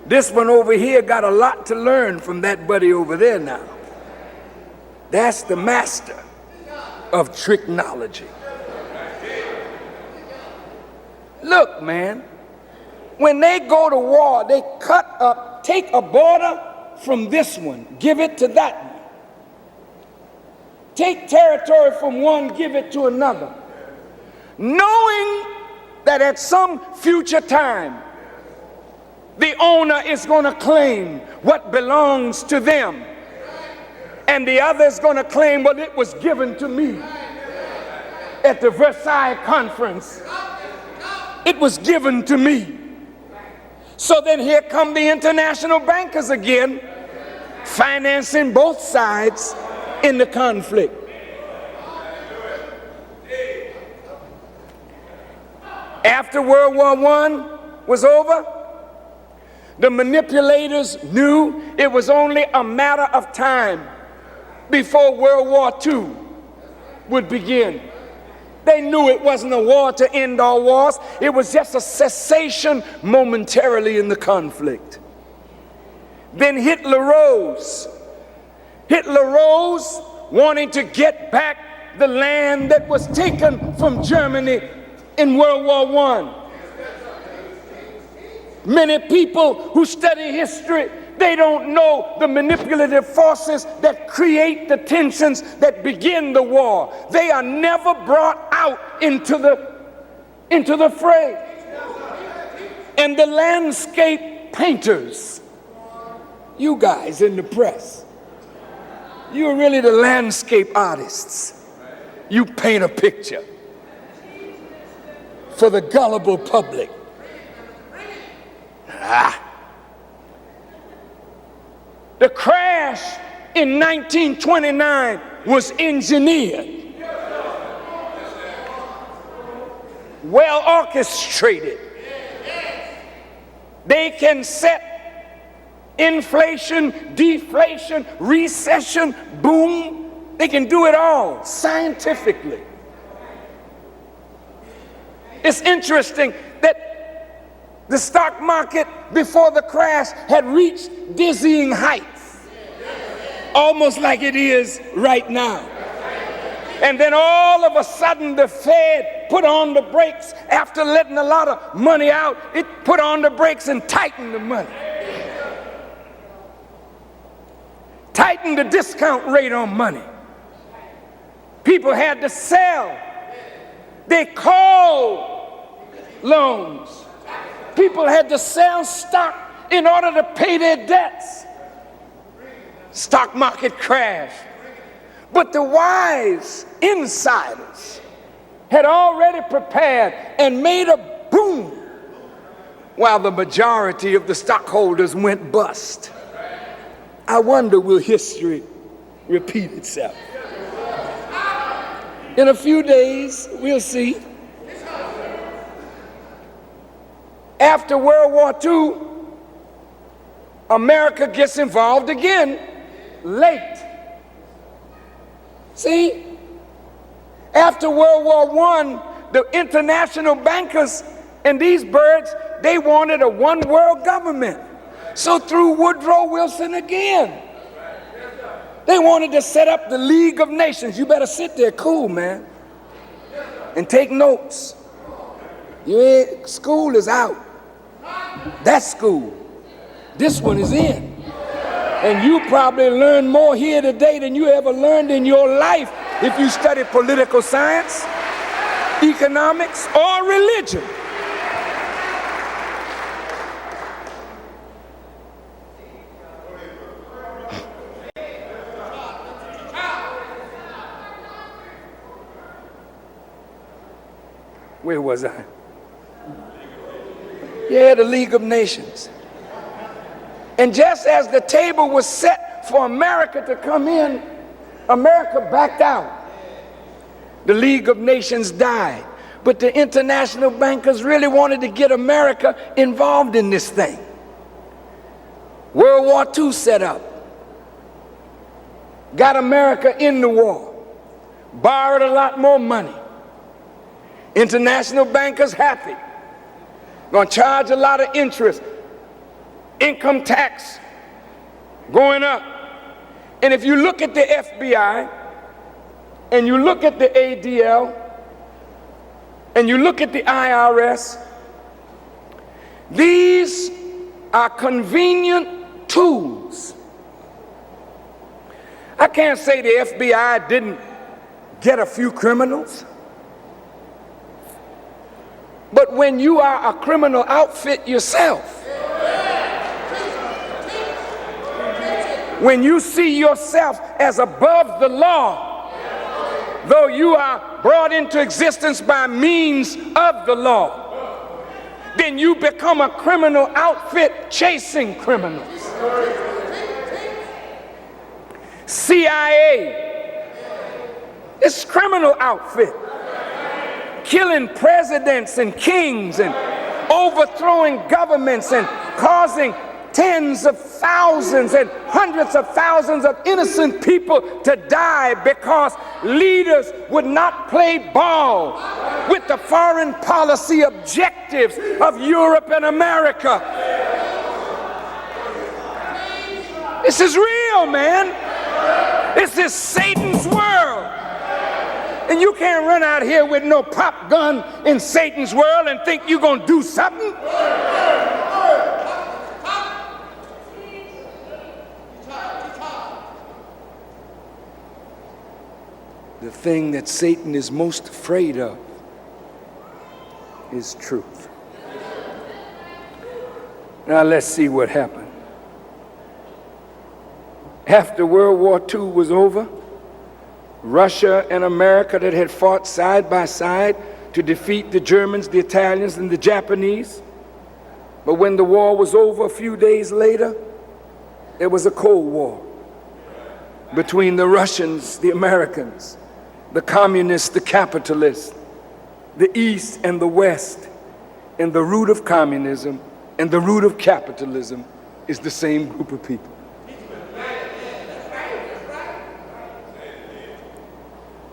This one over here got a lot to learn from that buddy over there now. That's the master of tricknology. Look, man, when they go to war, they cut up, take a border from this one, give it to that one. Take territory from one, give it to another, knowing that at some future time, the owner is going to claim what belongs to them, and the other is going to claim what it was given to me. At the Versailles Conference, it was given to me. So then here come the international bankers again, financing both sides in the conflict. After World War I, was over, the manipulators knew it was only a matter of time before World War II would begin. They knew it wasn't a war to end all wars. It was just a cessation momentarily in the conflict. Then Hitler rose. Hitler rose wanting to get back the land that was taken from Germany in World War I. Many people who study history, they don't know the manipulative forces that create the tensions that begin the war. They are never brought out into the fray. And the landscape painters, you guys in the press, you're really the landscape artists. You paint a picture for the gullible public. The crash in 1929 was engineered, well orchestrated. They can set inflation, deflation, recession, boom. They can do it all scientifically. It's interesting that the stock market before the crash had reached dizzying heights, almost like it is right now. And then all of a sudden the Fed put on the brakes after letting a lot of money out. It put on the brakes and tightened the money. Tightened the discount rate on money. People had to sell. They called loans. People had to sell stock in order to pay their debts. Stock market crashed. But the wise insiders had already prepared and made a boom while the majority of the stockholders went bust. I wonder, will history repeat itself? In a few days, we'll see. After World War II, America gets involved again, late. See, after World War I, the international bankers and these birds, they wanted a one world government. So through Woodrow Wilson again, they wanted to set up the League of Nations. You better sit there cool, man, and take notes. School is out. That's school. This one is in. And you probably learned more here today than you ever learned in your life if you study political science, economics, or religion. Where was I? Yeah, the League of Nations. And just as the table was set for America to come in, America backed out. The League of Nations died. But the international bankers really wanted to get America involved in this thing. World War II set up. Got America in the war. Borrowed a lot more money. International bankers happy. Gonna charge a lot of interest. Income tax going up. And if you look at the FBI and you look at the ADL and you look at the IRS, these are convenient tools. I can't say the FBI didn't get a few criminals. But when you are a criminal outfit yourself, when you see yourself as above the law, though you are brought into existence by means of the law, then you become a criminal outfit chasing criminals. CIA, it's criminal outfit. Killing presidents and kings and overthrowing governments and causing tens of thousands and hundreds of thousands of innocent people to die because leaders would not play ball with the foreign policy objectives of Europe and America. This is real, man. This is Satan's world. And you can't run out here with no pop gun in Satan's world and think you're going to do something. The thing that Satan is most afraid of is truth. Now let's see what happened. After World War II was over, Russia and America that had fought side by side to defeat the Germans, the Italians, and the Japanese. But when the war was over, a few days later, there was a Cold War between the Russians, the Americans, the communists, the capitalists, the East and the West. And the root of communism and the root of capitalism is the same group of people.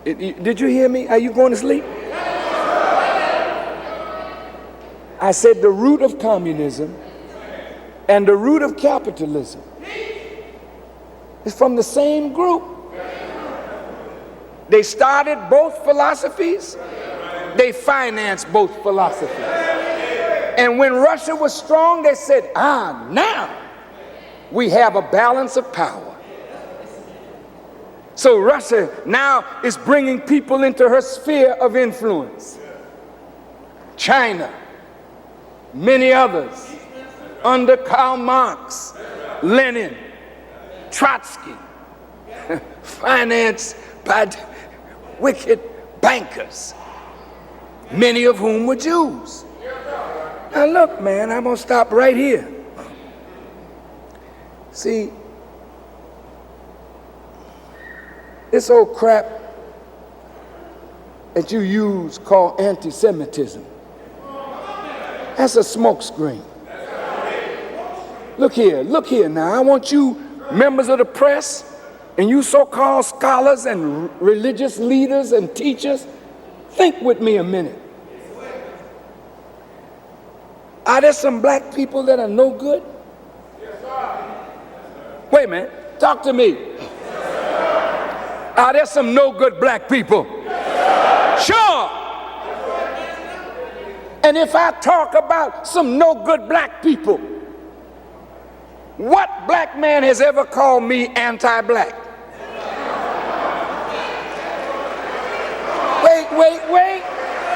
Did you hear me? Are you going to sleep? I said the root of communism and the root of capitalism is from the same group. They started both philosophies. They financed both philosophies. And when Russia was strong, they said, now we have a balance of power. So Russia now is bringing people into her sphere of influence. China, many others, under Karl Marx, Lenin, Trotsky, financed by wicked bankers, many of whom were Jews. Now look, man, I'm going to stop right here. See, this old crap that you use called anti-Semitism, that's a smokescreen. Look here now. I want you members of the press and you so-called scholars and religious leaders and teachers, think with me a minute. Are there some black people that are no good? Wait a minute, talk to me. Are there some no good black people? Sure. And if I talk about some no good black people, what black man has ever called me anti-black?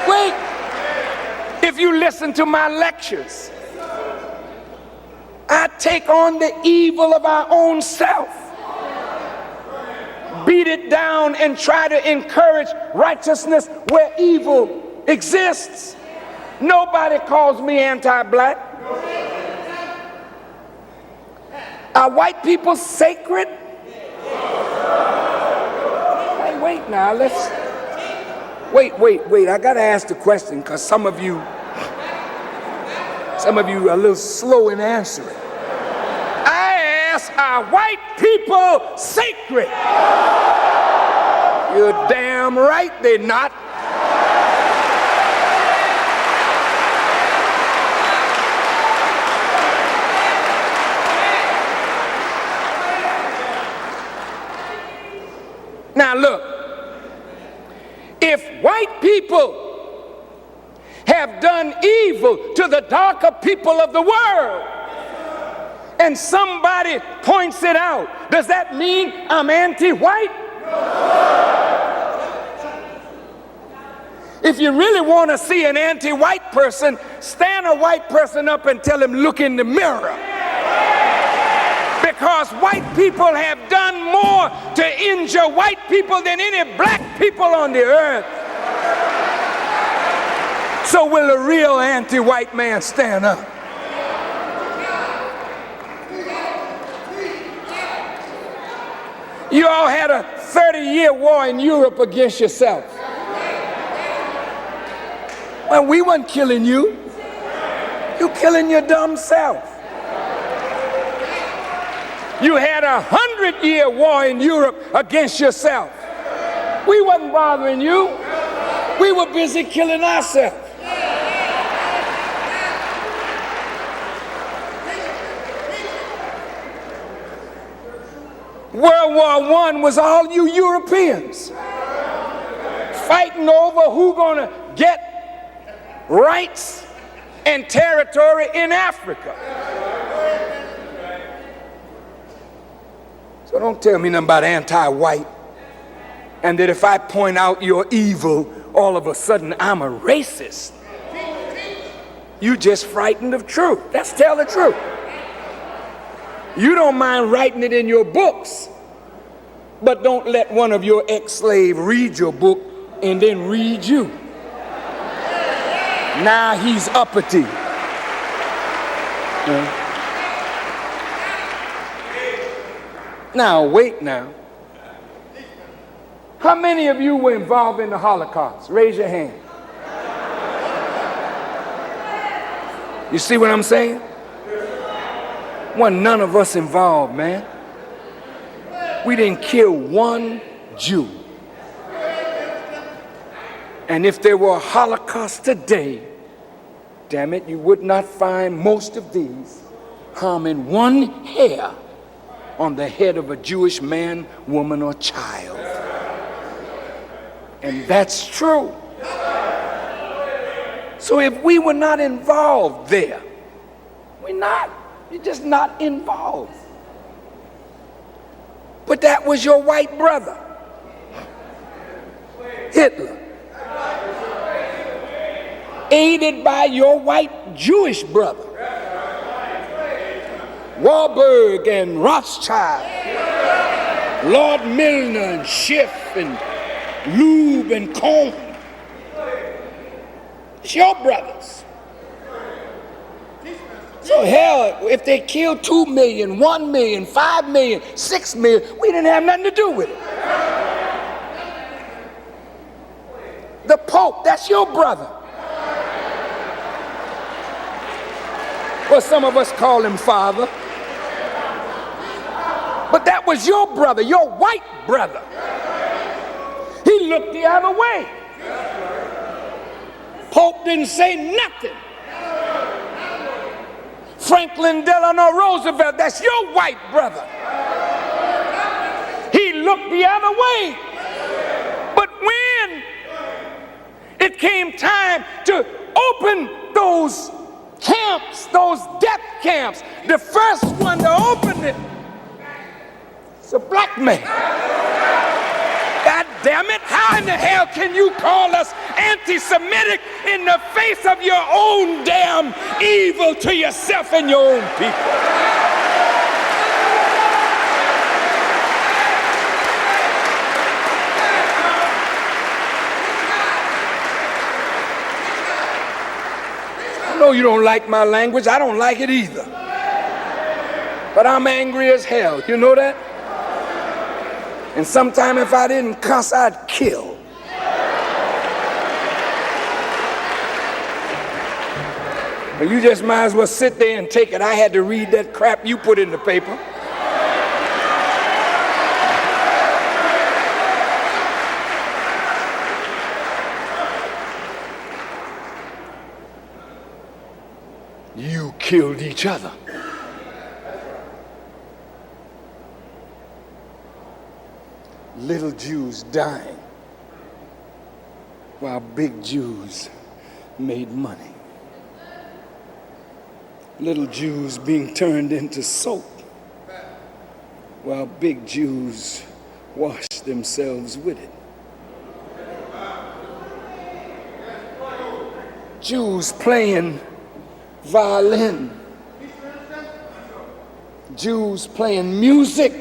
Wait. If you listen to my lectures, I take on the evil of our own self, beat it down, and try to encourage righteousness where evil exists. Nobody calls me anti-black. Are white people sacred? Hey, wait now, let's wait. I gotta ask the question because some of you are a little slow in answering. I ask, are white people sacred? You're damn right they're not. Now look, if white people have done evil to the darker people of the world and somebody points it out, does that mean I'm anti-white? If you really want to see an anti-white person, stand a white person up and tell him, look in the mirror. Because white people have done more to injure white people than any black people on the earth. So will a real anti-white man stand up? You all had a 30-year war in Europe against yourself. Well, we weren't killing you. You're killing your dumb self. You had a 100-year war in Europe against yourself. We wasn't bothering you. We were busy killing ourselves. World War I was all you Europeans fighting over who gonna get rights and territory in Africa. So don't tell me nothing about anti-white and that if I point out your evil, all of a sudden I'm a racist. You just frightened of truth. Let's tell the truth. You don't mind writing it in your books, but don't let one of your ex-slaves read your book and then read you. Now he's uppity. Now, wait now. How many of you were involved in the Holocaust? Raise your hand. You see what I'm saying? Wasn't none of us involved, man. We didn't kill one Jew. And if there were a Holocaust today, damn it, you would not find most of these harming one hair on the head of a Jewish man, woman, or child. And that's true. So if we were not involved there, we're not. You're just not involved. But that was your white brother, Hitler, aided by your white Jewish brother, Warburg and Rothschild, Lord Milner and Schiff and Loeb and Cohn. It's your brothers. So hell, if they killed 2 million, 1 million, 5 million, 6 million, we didn't have nothing to do with it. The Pope, that's your brother. Well, some of us call him father. But that was your brother, your white brother. He looked the other way. Pope didn't say nothing. Franklin Delano Roosevelt, that's your white brother. He looked the other way. But when it came time to open those camps, those death camps, the first one to open it was a black man. God damn it, how in the hell can you call us anti-Semitic in the face of your own damn evil to yourself and your own people? I know you don't like my language, I don't like it either. But I'm angry as hell, you know that? And sometime if I didn't cuss, I'd kill. But you just might as well sit there and take it. I had to read that crap you put in the paper. You killed each other. Little Jews dying while big Jews made money. Little Jews being turned into soap while big Jews washed themselves with it. Jews playing violin. Jews playing music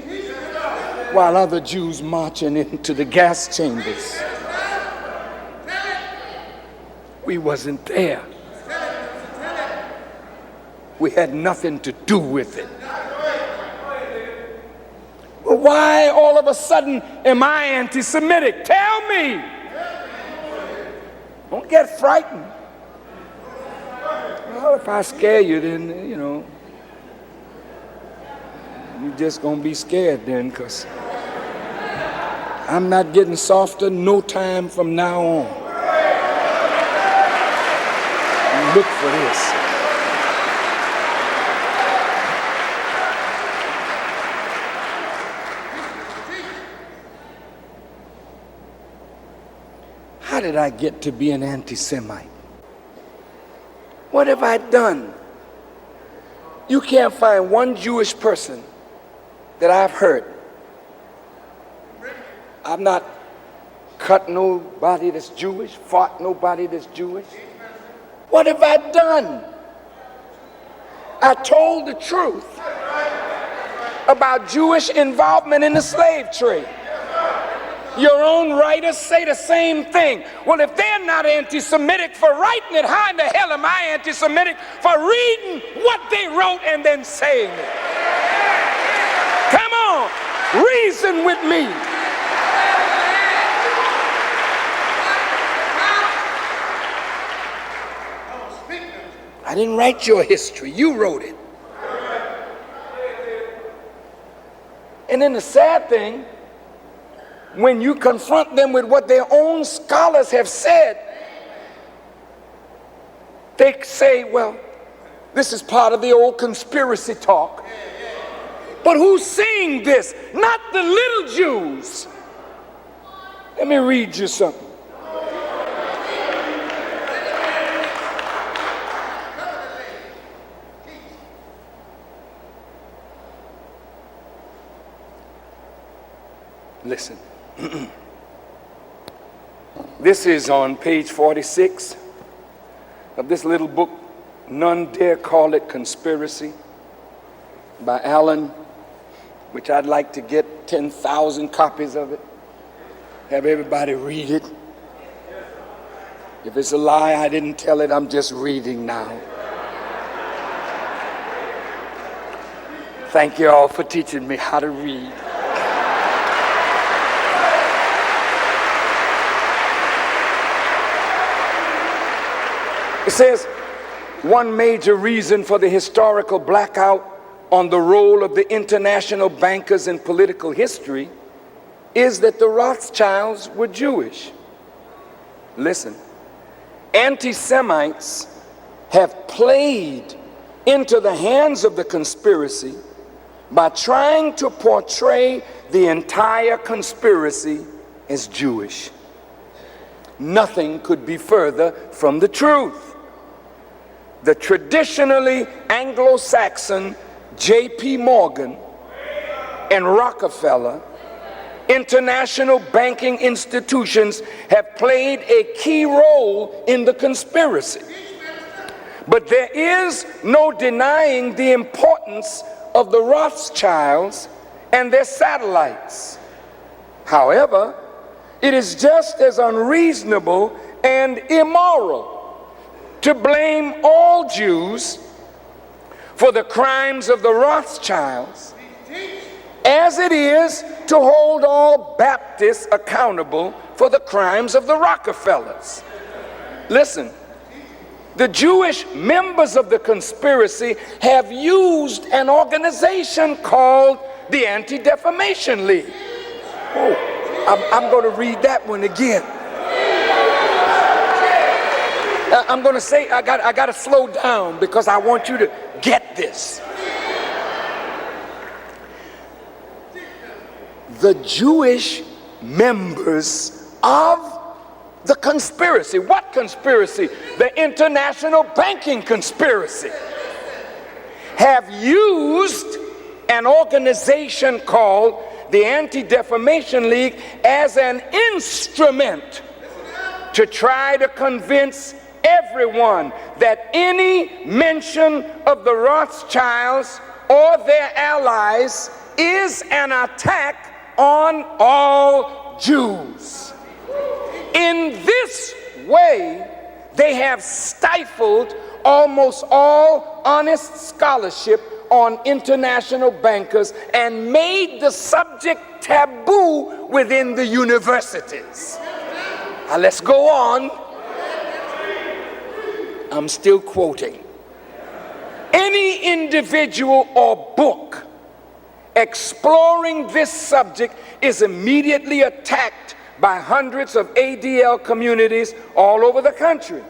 while other Jews marching into the gas chambers. We wasn't there. We had nothing to do with it. Well, why all of a sudden am I anti-Semitic? Tell me. Don't get frightened. Well, if I scare you, then, you know, you're just going to be scared then, because I'm not getting softer no time from now on. Look for this. How did I get to be an anti-Semite? What have I done? You can't find one Jewish person that I've hurt. I've not cut nobody that's Jewish, fought nobody that's Jewish. What have I done? I told the truth about Jewish involvement in the slave trade. Your own writers say the same thing. Well, if they're not anti-Semitic for writing it, how in the hell am I anti-Semitic for reading what they wrote and then saying it? Come on, reason with me. I didn't write your history, you wrote it. And then the sad thing, when you confront them with what their own scholars have said, they say, well, this is part of the old conspiracy talk. But who's saying this? Not the little Jews. Let me read you something. Listen. This is on page 46 of this little book, None Dare Call It Conspiracy, by Allen, which I'd like to get 10,000 copies of it, have everybody read it. If it's a lie, I didn't tell it, I'm just reading now. Thank you all for teaching me how to read. It says, one major reason for the historical blackout on the role of the international bankers in political history is that the Rothschilds were Jewish. Listen, anti-Semites have played into the hands of the conspiracy by trying to portray the entire conspiracy as Jewish. Nothing could be further from the truth. The traditionally Anglo-Saxon J.P. Morgan and Rockefeller international banking institutions have played a key role in the conspiracy. But there is no denying the importance of the Rothschilds and their satellites. However, it is just as unreasonable and immoral to blame all Jews for the crimes of the Rothschilds as it is to hold all Baptists accountable for the crimes of the Rockefellers. Listen, the Jewish members of the conspiracy have used an organization called the Anti-Defamation League. Oh, I'm going to read that one again. I'm going to say, I got to slow down because I want you to get this. The Jewish members of the conspiracy. What conspiracy? The international banking conspiracy. Have used an organization called the Anti-Defamation League as an instrument to try to convince everyone that any mention of the Rothschilds or their allies is an attack on all Jews. In this way, they have stifled almost all honest scholarship on international bankers and made the subject taboo within the universities. Now let's go on. I'm still quoting. any individual or book exploring this subject is immediately attacked by hundreds of ADL communities all over the country.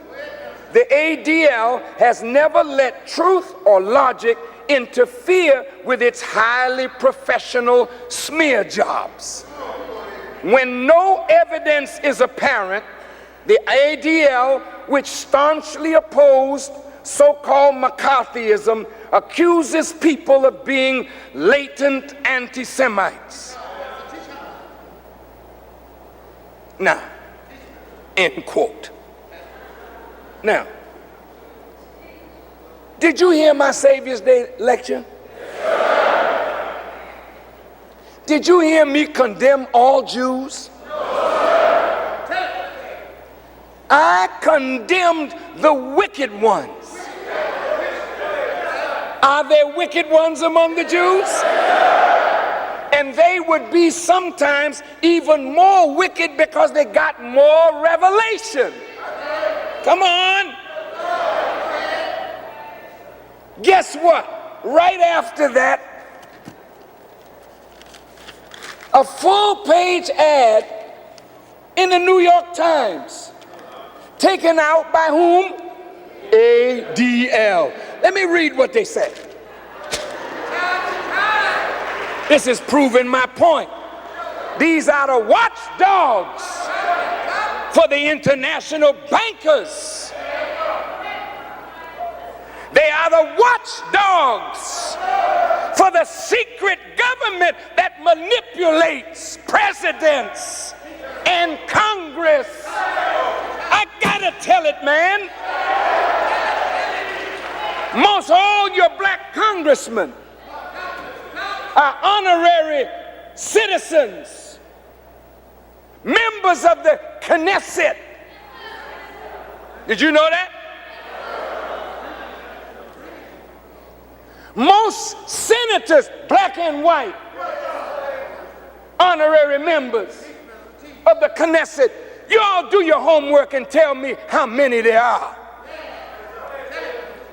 The ADL has never let truth or logic interfere with its highly professional smear jobs. When no evidence is apparent, the ADL, which staunchly opposed so-called McCarthyism, accuses people of being latent anti-Semites. Now, end quote. Now, did you hear my Savior's Day lecture? Did you hear me condemn all Jews? I condemned the wicked ones. Are there wicked ones among the Jews? And they would be sometimes even more wicked because they got more revelation. Come on. Guess what? Right after that, a full-page ad in the New York Times, taken out by whom? ADL. Let me read what they say. This is proving my point. These are the watchdogs for the international bankers. They are the watchdogs for the secret government that manipulates presidents and Congress. I gotta tell it, man. Most all your black congressmen are honorary citizens, members of the Knesset. Did you know that? Most senators, black and white, honorary members of the Knesset. You all do your homework and tell me how many there are.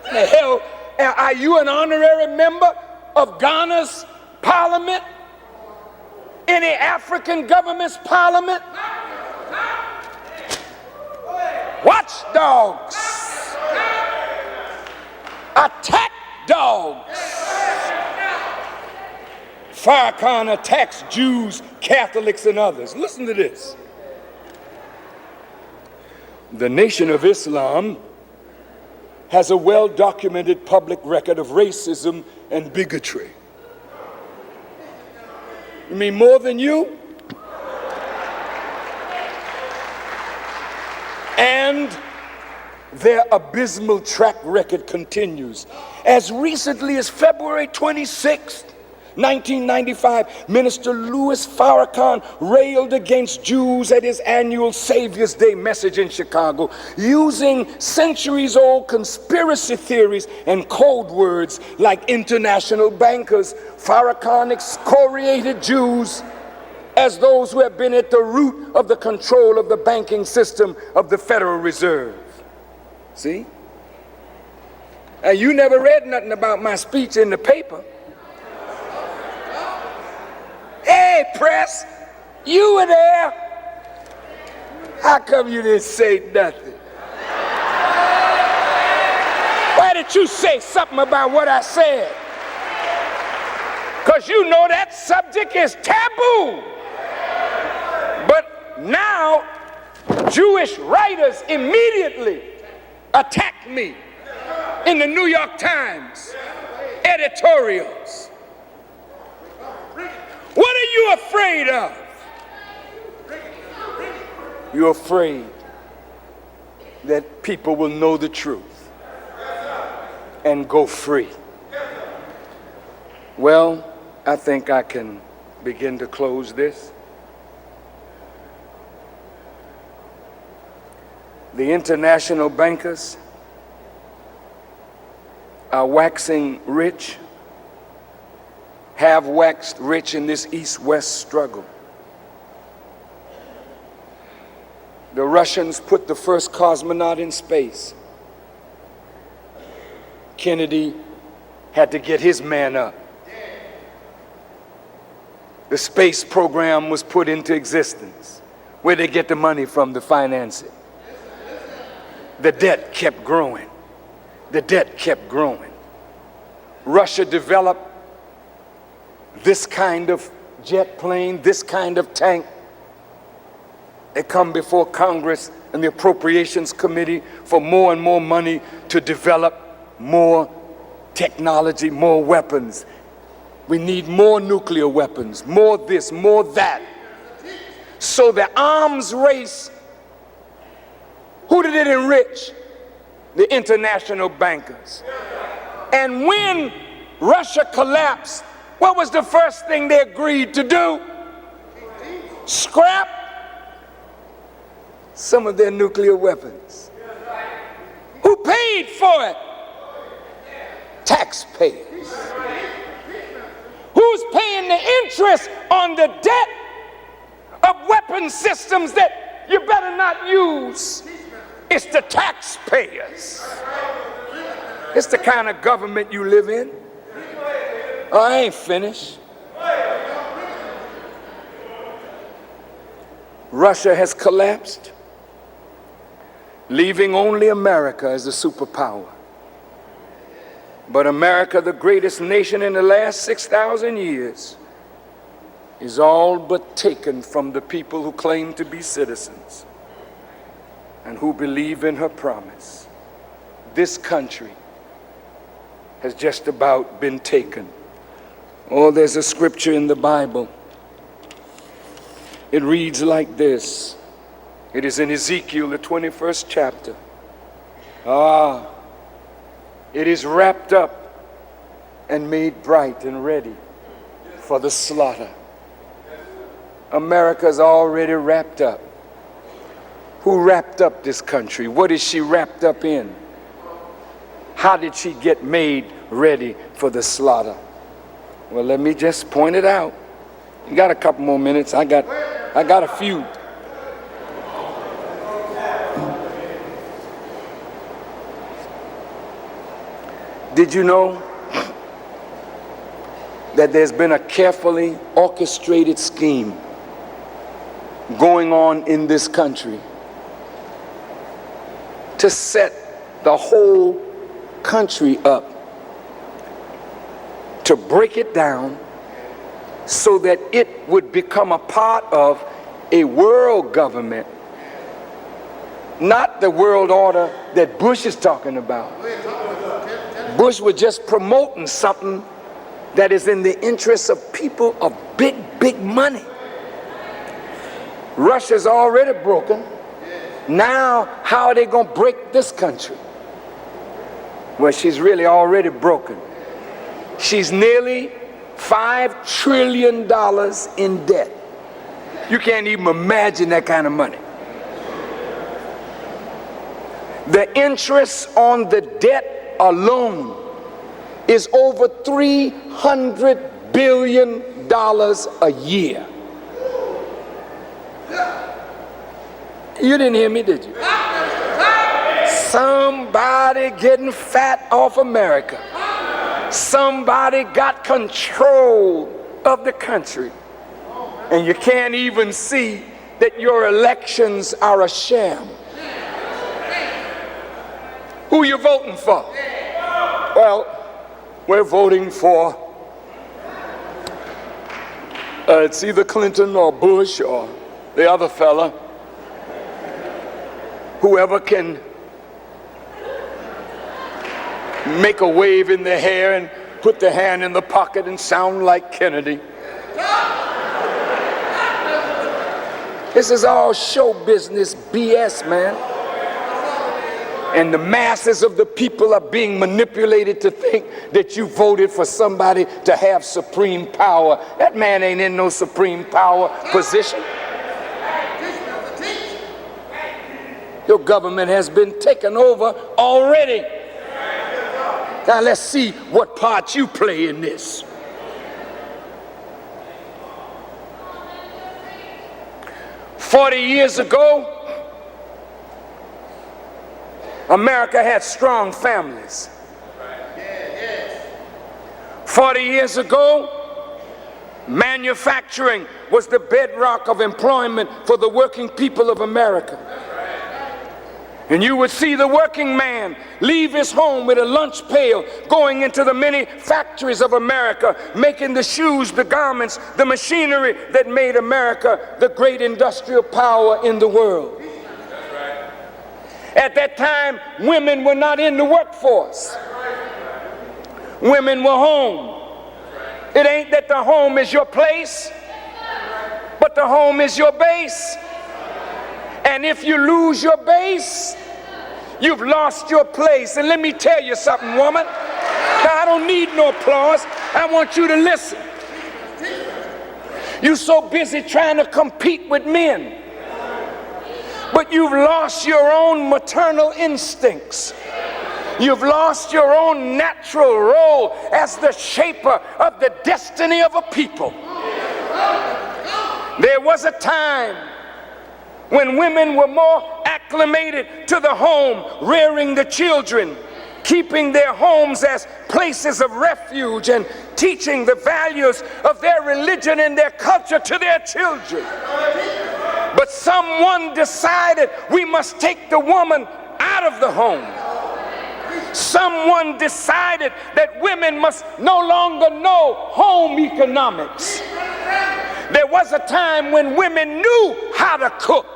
The hell, are you an honorary member of Ghana's parliament? Any African government's parliament? Watchdogs. Attack dogs. Farrakhan attacks Jews, Catholics, and others. Listen to this. The Nation of Islam has a well-documented public record of racism and bigotry. You mean more than you? And their abysmal track record continues. As recently as February 26th, 1995, Minister Louis Farrakhan railed against Jews at his annual Savior's Day message in Chicago, using centuries-old conspiracy theories and code words like international bankers. Farrakhan excoriated Jews as those who have been at the root of the control of the banking system of the Federal Reserve. See? And you never read nothing about my speech in the paper. Hey, press, you were there. How come you didn't say nothing? Why did you say something about what I said? Because you know that subject is taboo. But now, Jewish writers immediately attack me in the New York Times editorials. What are you afraid of? You're afraid that people will know the truth and go free. Well, I think I can begin to close this. The international bankers are waxing rich, have waxed rich in this East-West struggle. The Russians put the first cosmonaut in space. Kennedy had to get his man up. The space program was put into existence. Where they get the money from to finance it? The debt kept growing. The debt kept growing. Russia developed this kind of jet plane, this kind of tank. They come before Congress and the Appropriations Committee for more and more money to develop more technology, more weapons. We need more nuclear weapons, more this, more that. So the arms race, who did it enrich? The international bankers. And when Russia collapsed, what was the first thing they agreed to do? Scrap some of their nuclear weapons. Who paid for it? Taxpayers. Who's paying the interest on the debt of weapon systems that you better not use? It's the taxpayers. It's the kind of government you live in. Oh, I ain't finished. Russia has collapsed, leaving only America as the superpower. But America, the greatest nation in the last 6,000 years, is all but taken from the people who claim to be citizens and who believe in her promise. This country has just about been taken. Oh, there's a scripture in the Bible. It reads like this. It is in Ezekiel, the 21st chapter. It is wrapped up and made bright and ready for the slaughter. America's already wrapped up. Who wrapped up this country? What is she wrapped up in? How did she get made ready for the slaughter? Well, let me just point it out. You got a couple more minutes. I got a few. Did you know that there's been a carefully orchestrated scheme going on in this country to set the whole country up, to break it down so that it would become a part of a world government, not the world order that Bush is talking about. Bush was just promoting something that is in the interests of people of big, big money. Russia's already broken. Now, how are they going to break this country? Well, she's really already broken. She's nearly $5 trillion in debt. You can't even imagine that kind of money. The interest on the debt alone is over $300 billion a year. You didn't hear me, did you? Somebody getting fat off America. Somebody got control of the country. And you can't even see that your elections are a sham. Who you voting for? Well, we're voting for it's either Clinton or Bush or the other fella. Whoever can make a wave in their hair and put their hand in the pocket and sound like Kennedy. This is all show business BS, man. And the masses of the people are being manipulated to think that you voted for somebody to have supreme power. That man ain't in no supreme power position. Your government has been taken over already. Now let's see what part you play in this. "40 years ago, America had strong families. 40 years ago, manufacturing was the bedrock of employment for the working people of America. And you would see the working man leave his home with a lunch pail, going into the many factories of America, making the shoes, the garments, the machinery that made America the great industrial power in the world. At that time, women were not in the workforce. Women were home. It ain't that the home is your place, but the home is your base. And if you lose your base, you've lost your place. And let me tell you something, woman. Now, I don't need no applause. I want you to listen. You're so busy trying to compete with men, but you've lost your own maternal instincts. You've lost your own natural role as the shaper of the destiny of a people. There was a time when women were more acclimated to the home, rearing the children, keeping their homes as places of refuge, and teaching the values of their religion and their culture to their children. But someone decided we must take the woman out of the home. Someone decided that women must no longer know home economics. There was a time when women knew how to cook.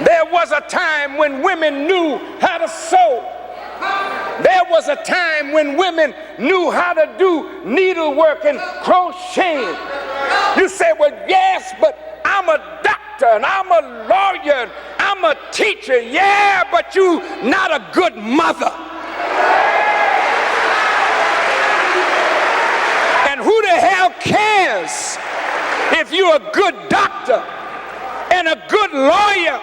There was a time when women knew how to sew. There was a time when women knew how to do needlework and crocheting. You say, well, yes, but I'm a doctor and I'm a lawyer and I'm a teacher. Yeah, but you not a good mother. And who the hell cares if you're a good doctor and a good lawyer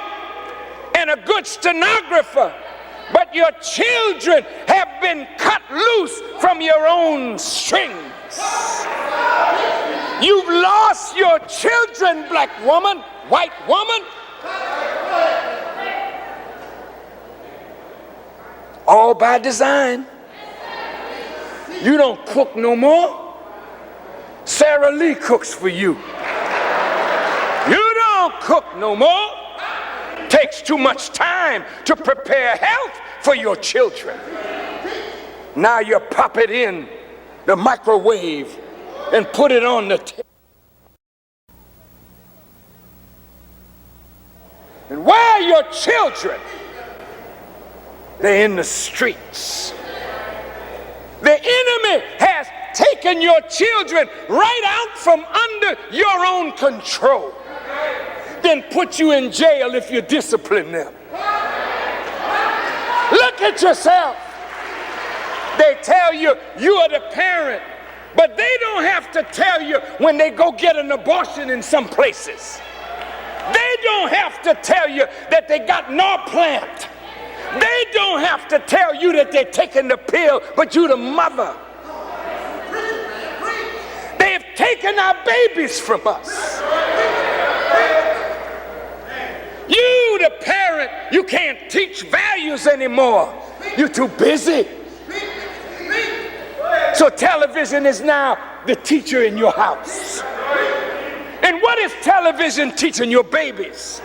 and a good stenographer, but your children have been cut loose from your own strings? You've lost your children, black woman, white woman. All by design. You don't cook no more. Sarah Lee cooks for you. You don't cook no more. Takes too much time to prepare health for your children. Now you pop it in the microwave and put it on the table. And where are your children? They're in the streets. The enemy has taken your children right out from under your own control, then put you in jail if you discipline them. Look at yourself. They tell you you are the parent, but they don't have to tell you when they go get an abortion in some places. They don't have to tell you that they got N.O.I plant. They don't have to tell you that they're taking the pill, but you the mother. They have taken our babies from us. You, the parent, you can't teach values anymore. You're too busy. So television is now the teacher in your house. And what is television teaching your babies?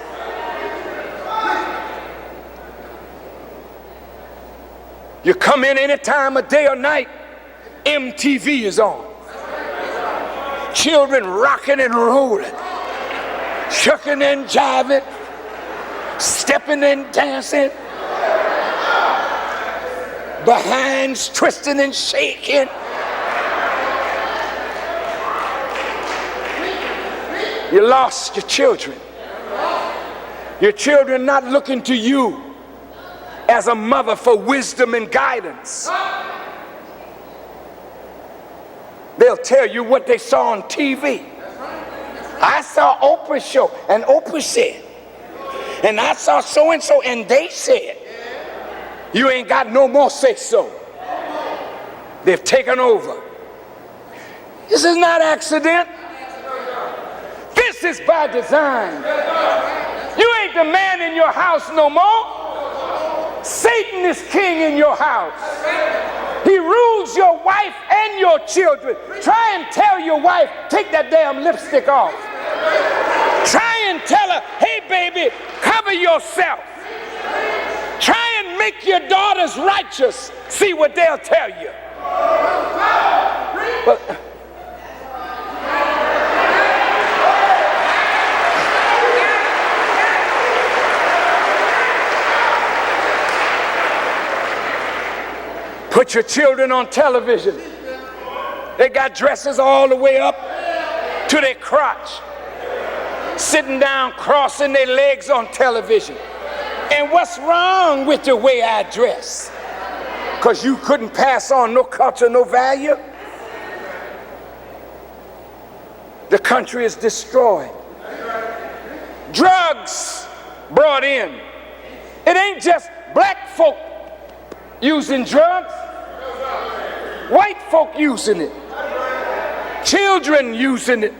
You come in any time of day or night, MTV is on. Children rocking and rolling, shucking and jiving, stepping and dancing, behinds twisting and shaking. You lost your children. Your children not looking to you as a mother for wisdom and guidance. They'll tell you what they saw on TV. I saw Oprah's show and Oprah said, and I saw so-and-so and they said. You ain't got no more say so. They've taken over. This is not accident. This is by design. You ain't the man in your house no more. Satan is king in your house. He rules your wife and your your children. Try and tell your wife, take that damn lipstick off. Try and tell her, hey baby, cover yourself. Try and make your daughters righteous. See what they'll tell you. But put your children on television. They got dresses all the way up to their crotch, sitting down, crossing their legs on television. And what's wrong with the way I dress? Because you couldn't pass on no culture, no value? The country is destroyed. Drugs brought in. It ain't just black folk using drugs. White folk using it. Children using it.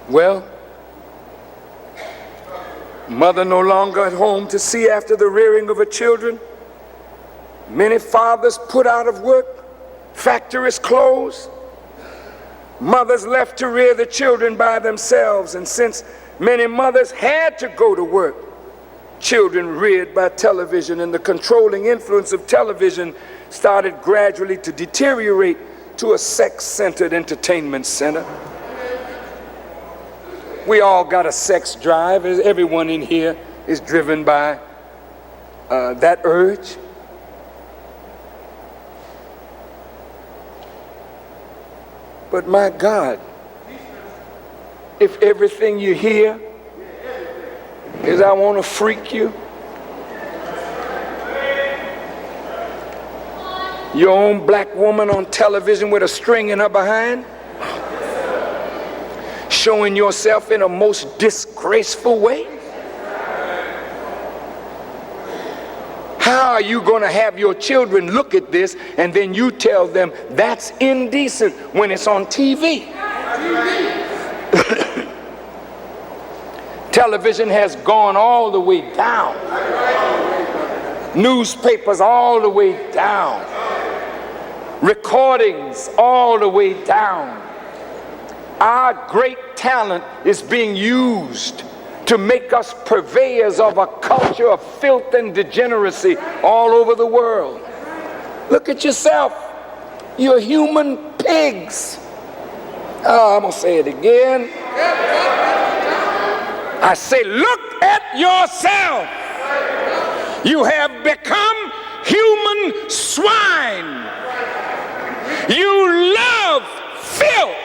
Well, mother no longer at home to see after the rearing of her children. Many fathers put out of work. Factories closed. Mothers left to rear the children by themselves. And since many mothers had to go to work, children reared by television, and the controlling influence of television started gradually to deteriorate to a sex-centered entertainment center. We all got a sex drive. Everyone in here is driven by that urge. But my God, if everything you hear is I want to freak you, your own black woman on television with a string in her behind, showing yourself in a most disgraceful way? How are you going to have your children look at this and then you tell them that's indecent when it's on TV? Television has gone all the way down. Newspapers all the way down. Recordings all the way down. Our great talent is being used to make us purveyors of a culture of filth and degeneracy all over the world. Look at yourself. You're human pigs. Oh, I'm going to say it again. I say, look at yourself. You have become human swine. You love filth.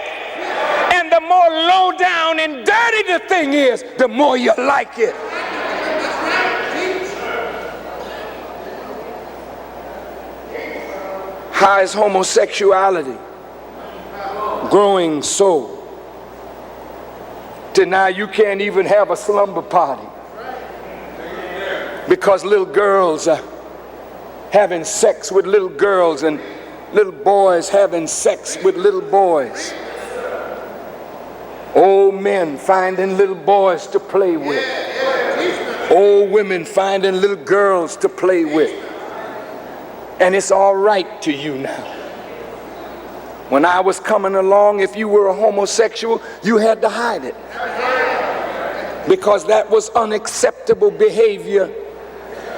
And the more low down and dirty the thing is, the more you like it. How is homosexuality growing so to now you can't even have a slumber party because little girls are having sex with little girls and little boys having sex with little boys? Old men finding little boys to play with. Old women finding little girls to play with. And it's all right to you now. When I was coming along, if you were a homosexual, you had to hide it. Because that was unacceptable behavior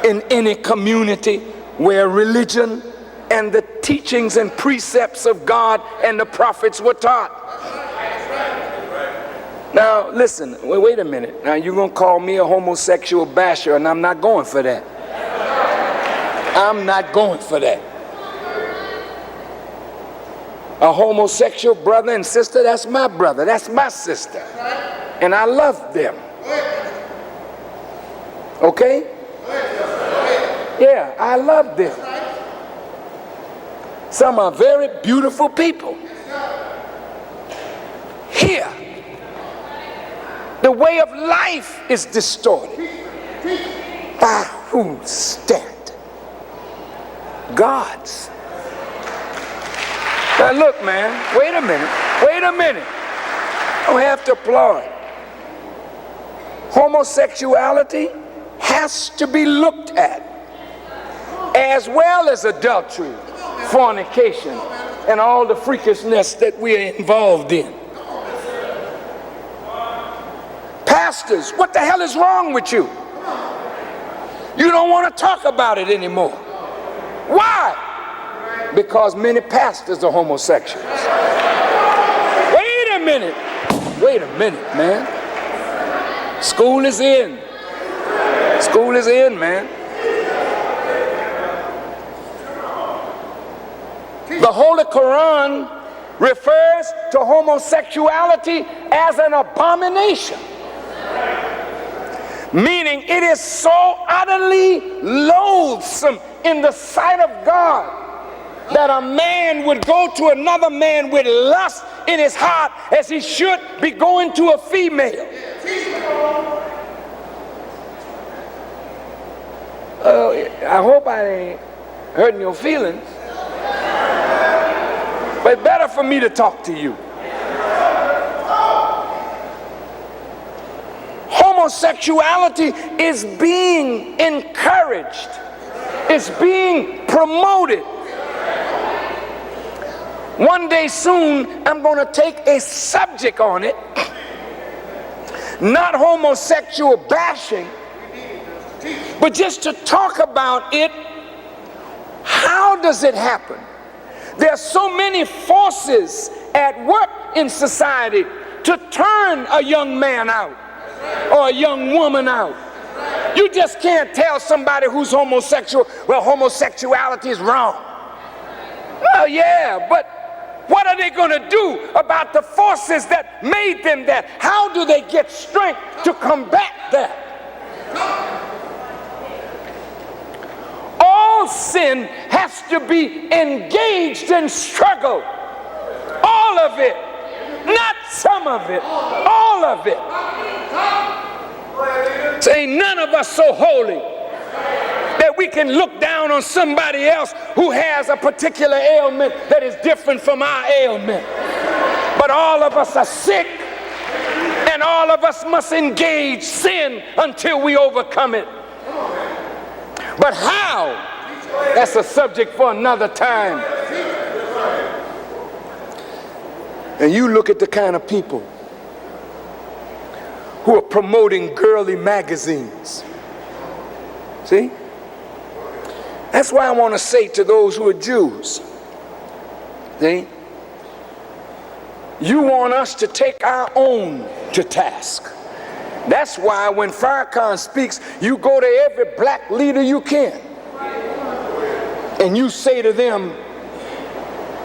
in any community where religion and the teachings and precepts of God and the prophets were taught. Now, listen, wait a minute. Now, you're going to call me a homosexual basher, and I'm not going for that. I'm not going for that. A homosexual brother and sister, that's my brother, that's my sister. And I love them. Okay? Yeah, I love them. Some are very beautiful people. Here, the way of life is distorted. By whose standard? God's. Now look, man, wait a minute. I don't have to applaud. Homosexuality has to be looked at, as well as adultery, fornication, and all the freakishness that we're involved in. Pastors, what the hell is wrong with you? You don't want to talk about it anymore. Why? Because many pastors are homosexuals. Wait a minute, man. School is in. School is in, man. The Holy Quran refers to homosexuality as an abomination, meaning it is so utterly loathsome in the sight of God that a man would go to another man with lust in his heart as he should be going to a female. I hope I ain't hurting your feelings, but it's better for me to talk to you. Homosexuality is being encouraged. It's being promoted. One day soon, I'm going to take a subject on it, not homosexual bashing, but just to talk about it. How does it happen? There are so many forces at work in society to turn a young man out or a young woman out. You just can't tell somebody who's homosexual, well, homosexuality is wrong. Well, yeah, but what are they going to do about the forces that made them that? How do they get strength to combat that? All sin has to be engaged in struggle. All of it. Not some of it. All of it. Say, none of us so holy that we can look down on somebody else who has a particular ailment that is different from our ailment. But all of us are sick, and all of us must engage sin until we overcome it. But how? That's a subject for another time. And you look at the kind of people who are promoting girly magazines. See? That's why I want to say to those who are Jews, see? You want us to take our own to task. That's why when Farrakhan speaks, you go to every black leader you can. And you say to them,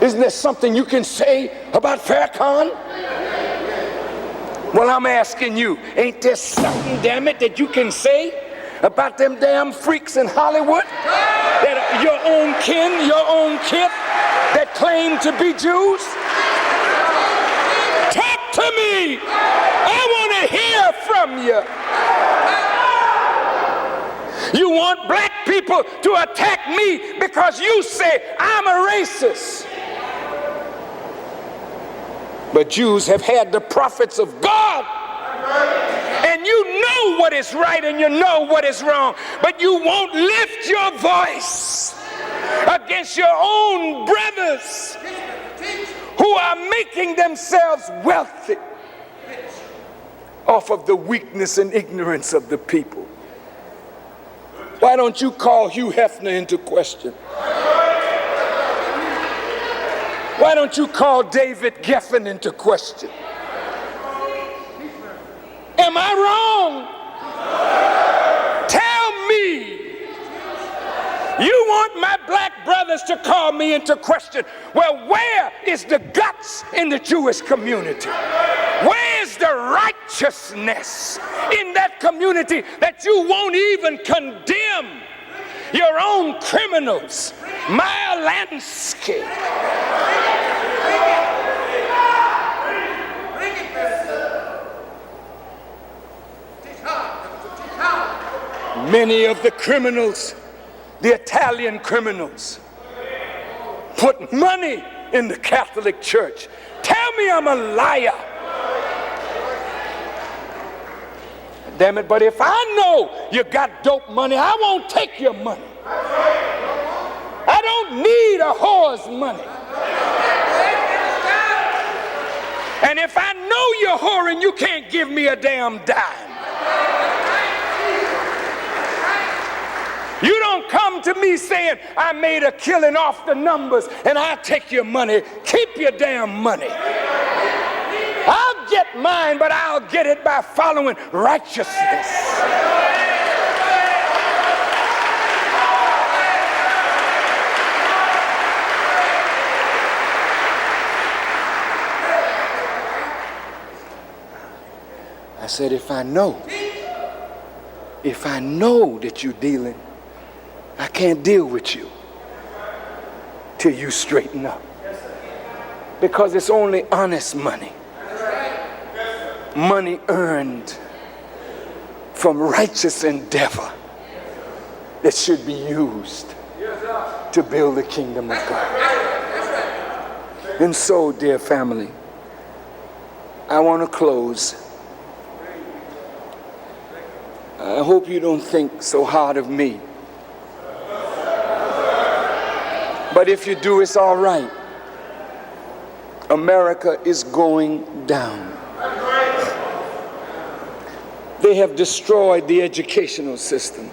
isn't there something you can say about Farrakhan? Well, I'm asking you, ain't there something, damn it, that you can say about them damn freaks in Hollywood? That are your own kin, your own kith, that claim to be Jews? Talk to me. I want to hear from you. You want black people to attack me because you say I'm a racist. But Jews have had the prophets of God. And you know what is right and you know what is wrong. But you won't lift your voice against your own brothers who are making themselves wealthy off of the weakness and ignorance of the people. Why don't you call Hugh Hefner into question? Why don't you call David Geffen into question? Am I wrong? Tell me. You want my black brothers to call me into question. Well, where is the guts in the Jewish community? Where is the righteousness in that community that you won't even condemn your own criminals? Meyer Lansky. Many of the criminals, the Italian criminals, put money in the Catholic Church. Tell me I'm a liar. Damn it, but if I know you got dope money, I won't take your money. I don't need a whore whore's money. And if I know you're whoring, you can't give me a damn dime. You don't come to me saying, I made a killing off the numbers and I'll take your money. Keep your damn money. I'll get mine, but I'll get it by following righteousness. I said, if I know that you're dealing, I can't deal with you till you straighten up. Because it's only honest money. Money earned from righteous endeavor that should be used to build the kingdom of God. And so, dear family, I want to close. I hope you don't think so hard of me. But if you do, it's all right. America is going down. They have destroyed the educational system.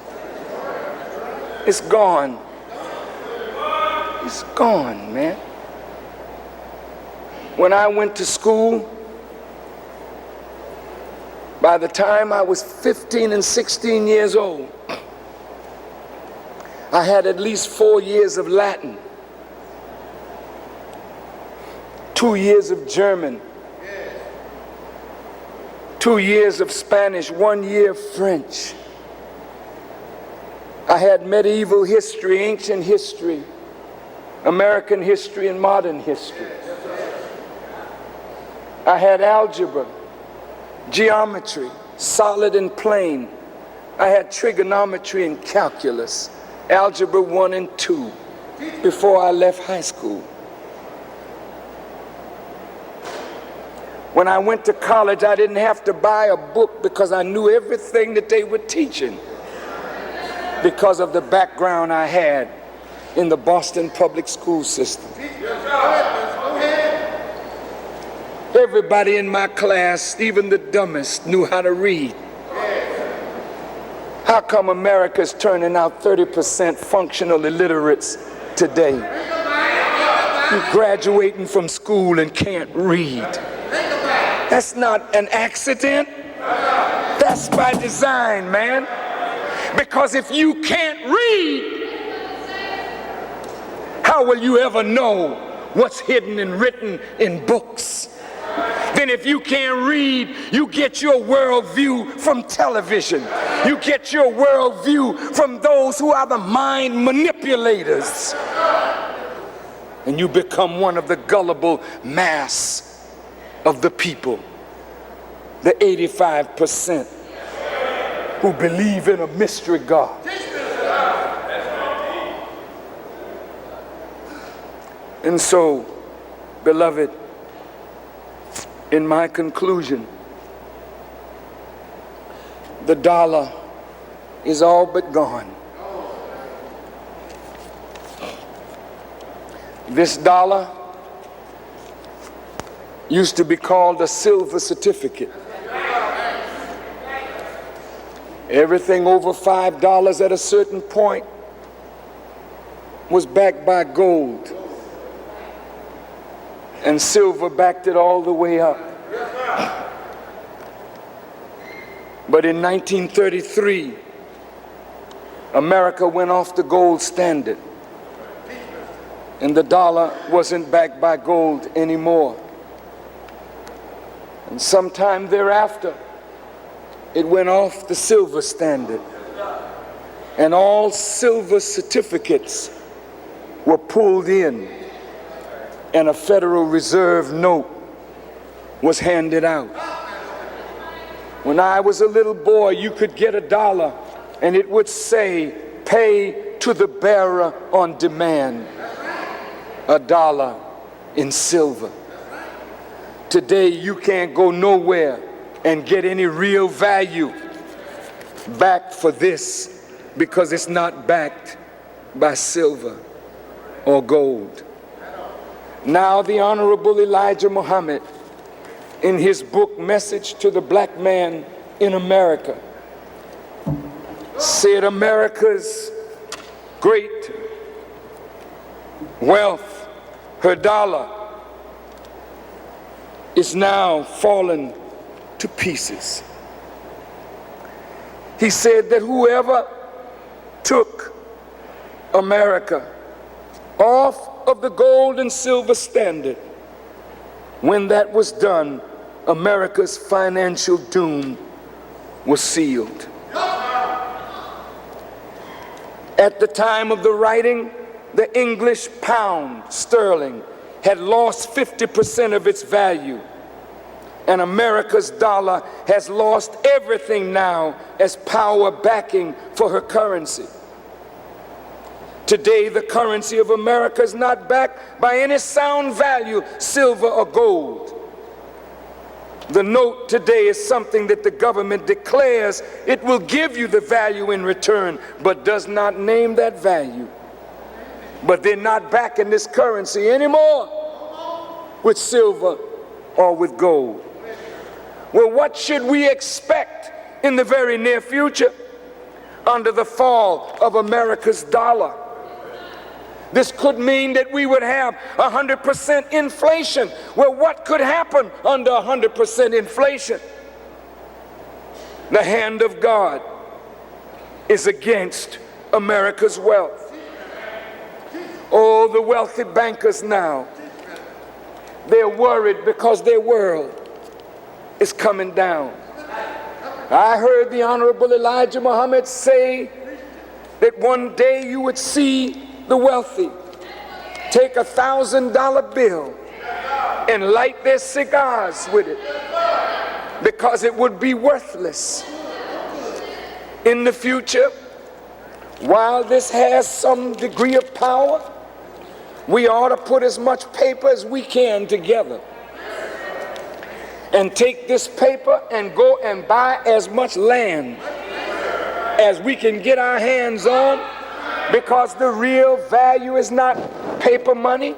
It's gone. It's gone, man. When I went to school, by the time I was 15 and 16 years old, I had at least 4 years of Latin, 2 years of German, 2 years of Spanish, 1 year of French. I had medieval history, ancient history, American history, and modern history. I had algebra, geometry, solid and plane. I had trigonometry and calculus, algebra 1 and 2, before I left high school. When I went to college, I didn't have to buy a book because I knew everything that they were teaching because of the background I had in the Boston public school system. Everybody in my class, even the dumbest, knew how to read. How come America's turning out 30% functional illiterates today? You're graduating from school and can't read. That's not an accident. That's by design, man. Because if you can't read, how will you ever know what's hidden and written in books? Then if you can't read, you get your worldview from television. You get your worldview from those who are the mind manipulators. And you become one of the gullible mass of the people, the 85% who believe in a mystery God. And so, beloved, in my conclusion, the dollar is all but gone. This dollar used to be called a silver certificate. Everything over $5 at a certain point was backed by gold, and silver backed it all the way up. But in 1933, America went off the gold standard, and the dollar wasn't backed by gold anymore. And sometime thereafter, it went off the silver standard, and all silver certificates were pulled in, and a Federal Reserve note was handed out. When I was a little boy, you could get $1 and it would say, pay to the bearer on demand. $1 in silver. Today you can't go nowhere and get any real value back for this because it's not backed by silver or gold. Now the Honorable Elijah Muhammad, in his book Message to the Black Man in America, said America's great wealth, her dollar, is now fallen to pieces. He said that whoever took America off of the gold and silver standard, when that was done, America's financial doom was sealed. At the time of the writing, the English pound sterling had lost 50% of its value, and America's dollar has lost everything now as power backing for her currency. Today, the currency of America is not backed by any sound value, silver or gold. The note today is something that the government declares it will give you the value in return, but does not name that value. But they're not backing this currency anymore with silver or with gold. Well, what should we expect in the very near future under the fall of America's dollar? This could mean that we would have 100% inflation. Well, what could happen under 100% inflation? The hand of God is against America's wealth. Oh, the wealthy bankers now, they're worried because their world is coming down. I heard the Honorable Elijah Muhammad say that one day you would see the wealthy take $1,000 bill and light their cigars with it because it would be worthless. In the future, while this has some degree of power, we ought to put as much paper as we can together and take this paper and go and buy as much land as we can get our hands on, because the real value is not paper money.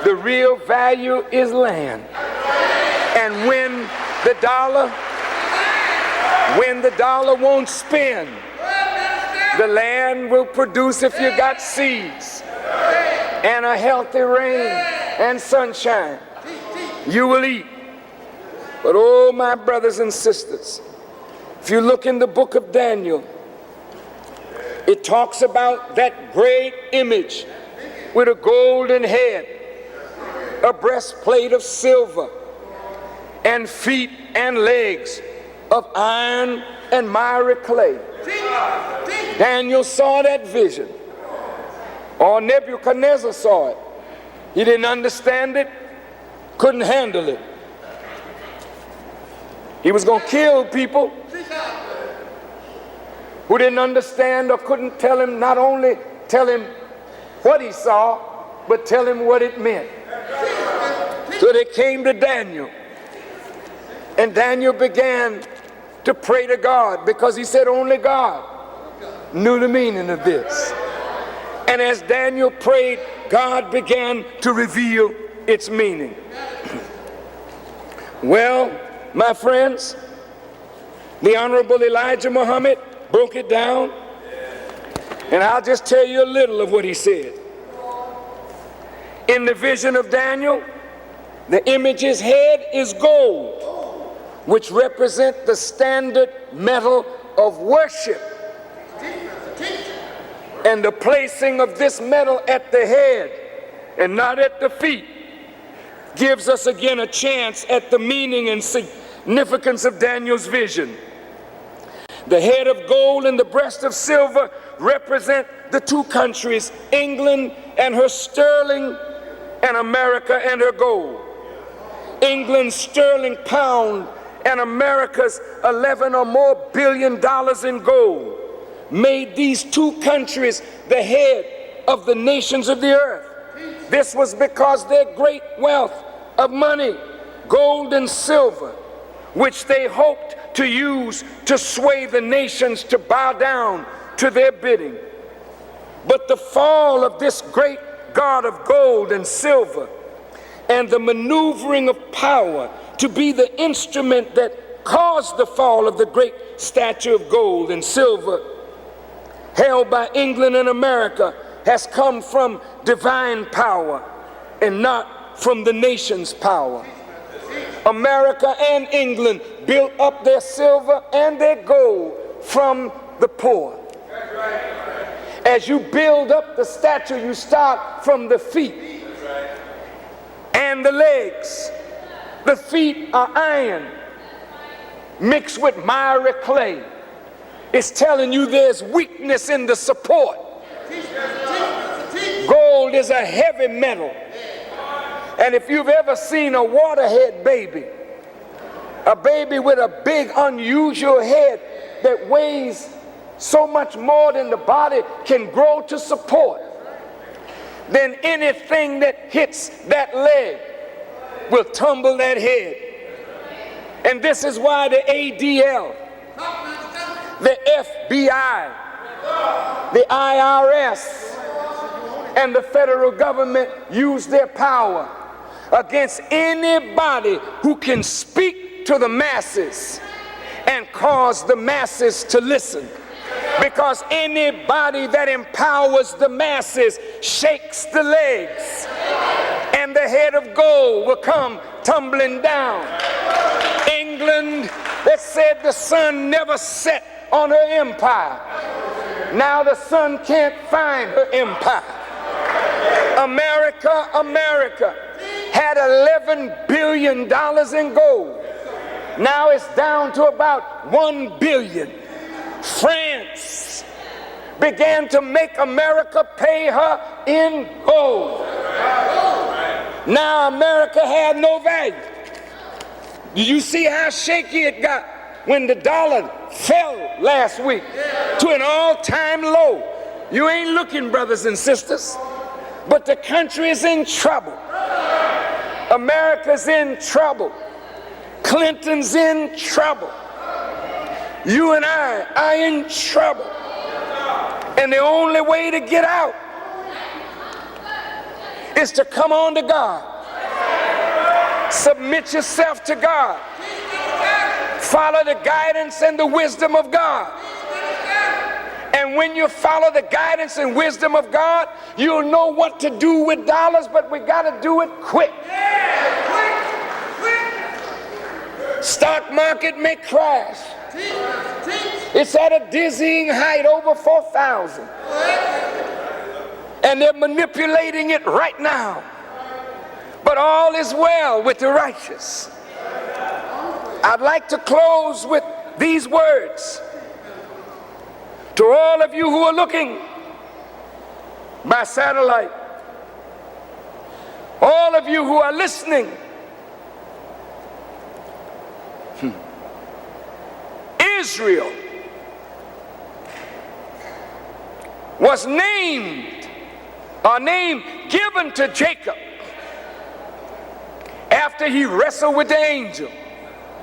The real value is land. And when the dollar won't spend, the land will produce, if you got seeds and a healthy rain and sunshine, you will eat. But oh, my brothers and sisters, if you look in the book of Daniel, it talks about that great image with a golden head, a breastplate of silver, and feet and legs of iron and miry clay. Daniel saw that vision, or Nebuchadnezzar saw it. He didn't understand it, couldn't handle it. He was going to kill people who didn't understand or couldn't tell him, not only tell him what he saw, but tell him what it meant. So they came to Daniel, and Daniel began to pray to God, because he said only God knew the meaning of this. And as Daniel prayed, God began to reveal its meaning. Well, my friends, the Honorable Elijah Muhammad broke it down, and I'll just tell you a little of what he said. In the vision of Daniel, the image's head is gold, which represent the standard metal of worship. And the placing of this metal at the head and not at the feet gives us again a chance at the meaning and significance of Daniel's vision. The head of gold and the breast of silver represent the two countries, England and her sterling, and America and her gold. England's sterling pound and America's 11 or more billion dollars in gold made these two countries the head of the nations of the earth. This was because their great wealth of money, gold and silver, which they hoped to use to sway the nations to bow down to their bidding. But the fall of this great God of gold and silver and the maneuvering of power to be the instrument that caused the fall of the great statue of gold and silver held by England and America has come from divine power and not from the nation's power. America and England built up their silver and their gold from the poor. As you build up the statue, you start from the feet and the legs. The feet are iron mixed with miry clay. It's telling you there's weakness in the support. Gold is a heavy metal. And if you've ever seen a waterhead baby, a baby with a big unusual head that weighs so much more than the body can grow to support, then anything that hits that leg will tumble that head. And this is why the ADL, the FBI, the IRS, and the federal government use their power against anybody who can speak to the masses and cause the masses to listen. Because anybody that empowers the masses shakes the legs, and the head of gold will come tumbling down. England, that said the sun never set on her empire, now the sun can't find her empire. America had $11 billion in gold. Now it's down to about $1 billion. France began to make America pay her in gold. Now America had no value. Did you see how shaky it got when the dollar fell last week to an all-time low? You ain't looking, brothers and sisters, but the country is in trouble. America's in trouble. Clinton's in trouble. You and I are in trouble. And the only way to get out is to come on to God. Submit yourself to God. Follow the guidance and the wisdom of God. And when you follow the guidance and wisdom of God, you'll know what to do with dollars, but we got to do it quick. Stock market may crash. It's at a dizzying height, over 4,000. And they're manipulating it right now. But all is well with the righteous. I'd like to close with these words. To all of you who are looking by satellite, all of you who are listening, Israel was named, a name given to Jacob after he wrestled with the angel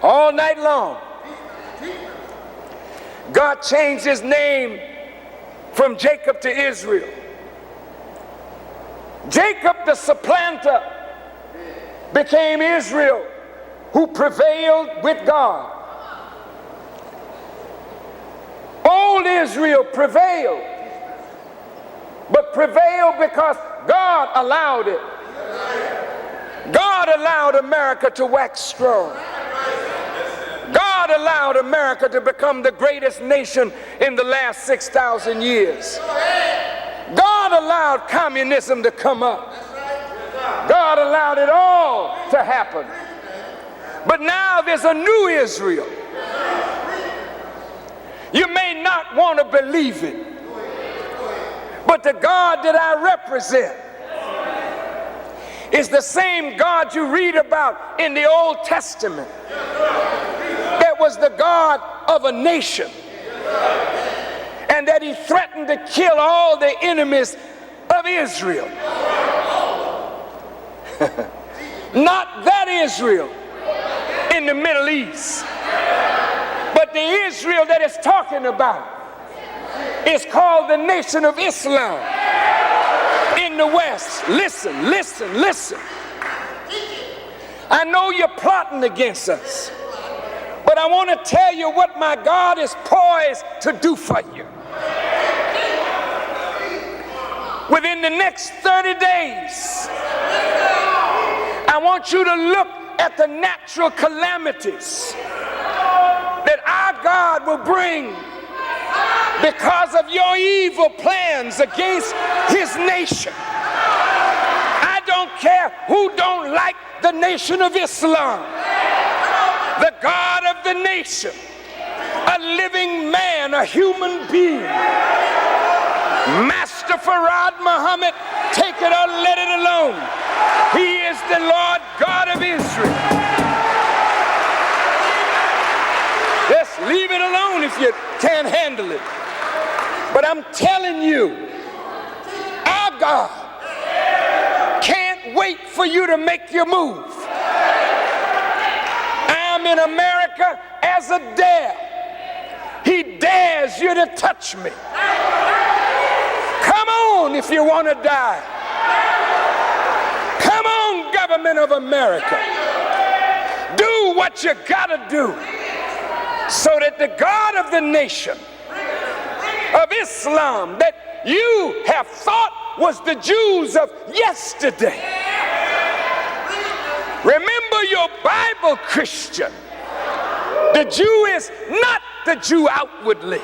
all night long. God changed his name from Jacob to Israel. Jacob the supplanter became Israel, who prevailed with God. Old Israel prevailed, but prevailed because God allowed it. God allowed America to wax strong. God allowed America to become the greatest nation in the last 6,000 years. God allowed communism to come up. God allowed it all to happen. But now there's a new Israel. You may not want to believe it, but the God that I represent is the same God you read about in the Old Testament. That was the God of a nation, and that he threatened to kill all the enemies of Israel. Not that Israel in the Middle East, but the Israel that it's talking about is called the Nation of Islam in the West. Listen, listen, listen. I know you're plotting against us, but I want to tell you what my God is poised to do for you. Within the next 30 days, I want you to look at the natural calamities that our God will bring because of your evil plans against his nation. I don't care who don't like the Nation of Islam, the God of the nation, a living man, a human being. Master Farrakhan Muhammad, take it or let it alone. He is the Lord God of Israel. Just leave it alone if you can't handle it. But I'm telling you, our God can't wait for you to make your move. I'm in America as a dare. He dares you to touch me. Come on if you want to die. Come on, government of America. Do what you gotta do so that the God of the nation of Islam that you have thought was the Jews of yesterday. Remember your Bible, Christian. The Jew is not the Jew outwardly,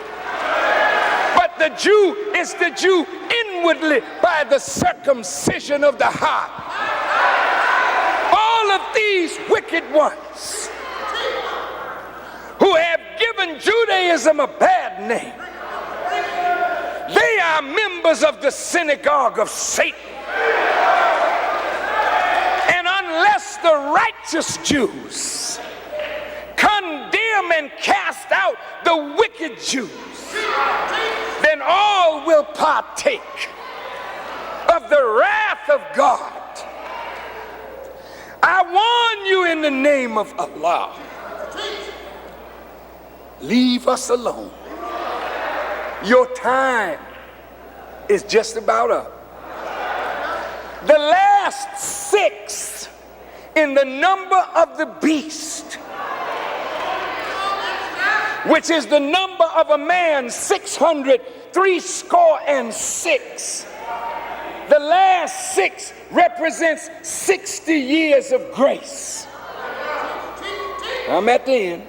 but the Jew is the Jew inwardly by the circumcision of the heart. All of these wicked ones who have given Judaism a bad name, they are members of the synagogue of Satan. And unless the righteous Jews condemn and cast out the wicked Jews, then all will partake of the wrath of God. I warn you in the name of Allah, leave us alone. Your time is just about up. The last 6 in the number of the beast, which is the number of a man, 666. The last 6 represents 60 years of grace. I'm at the end.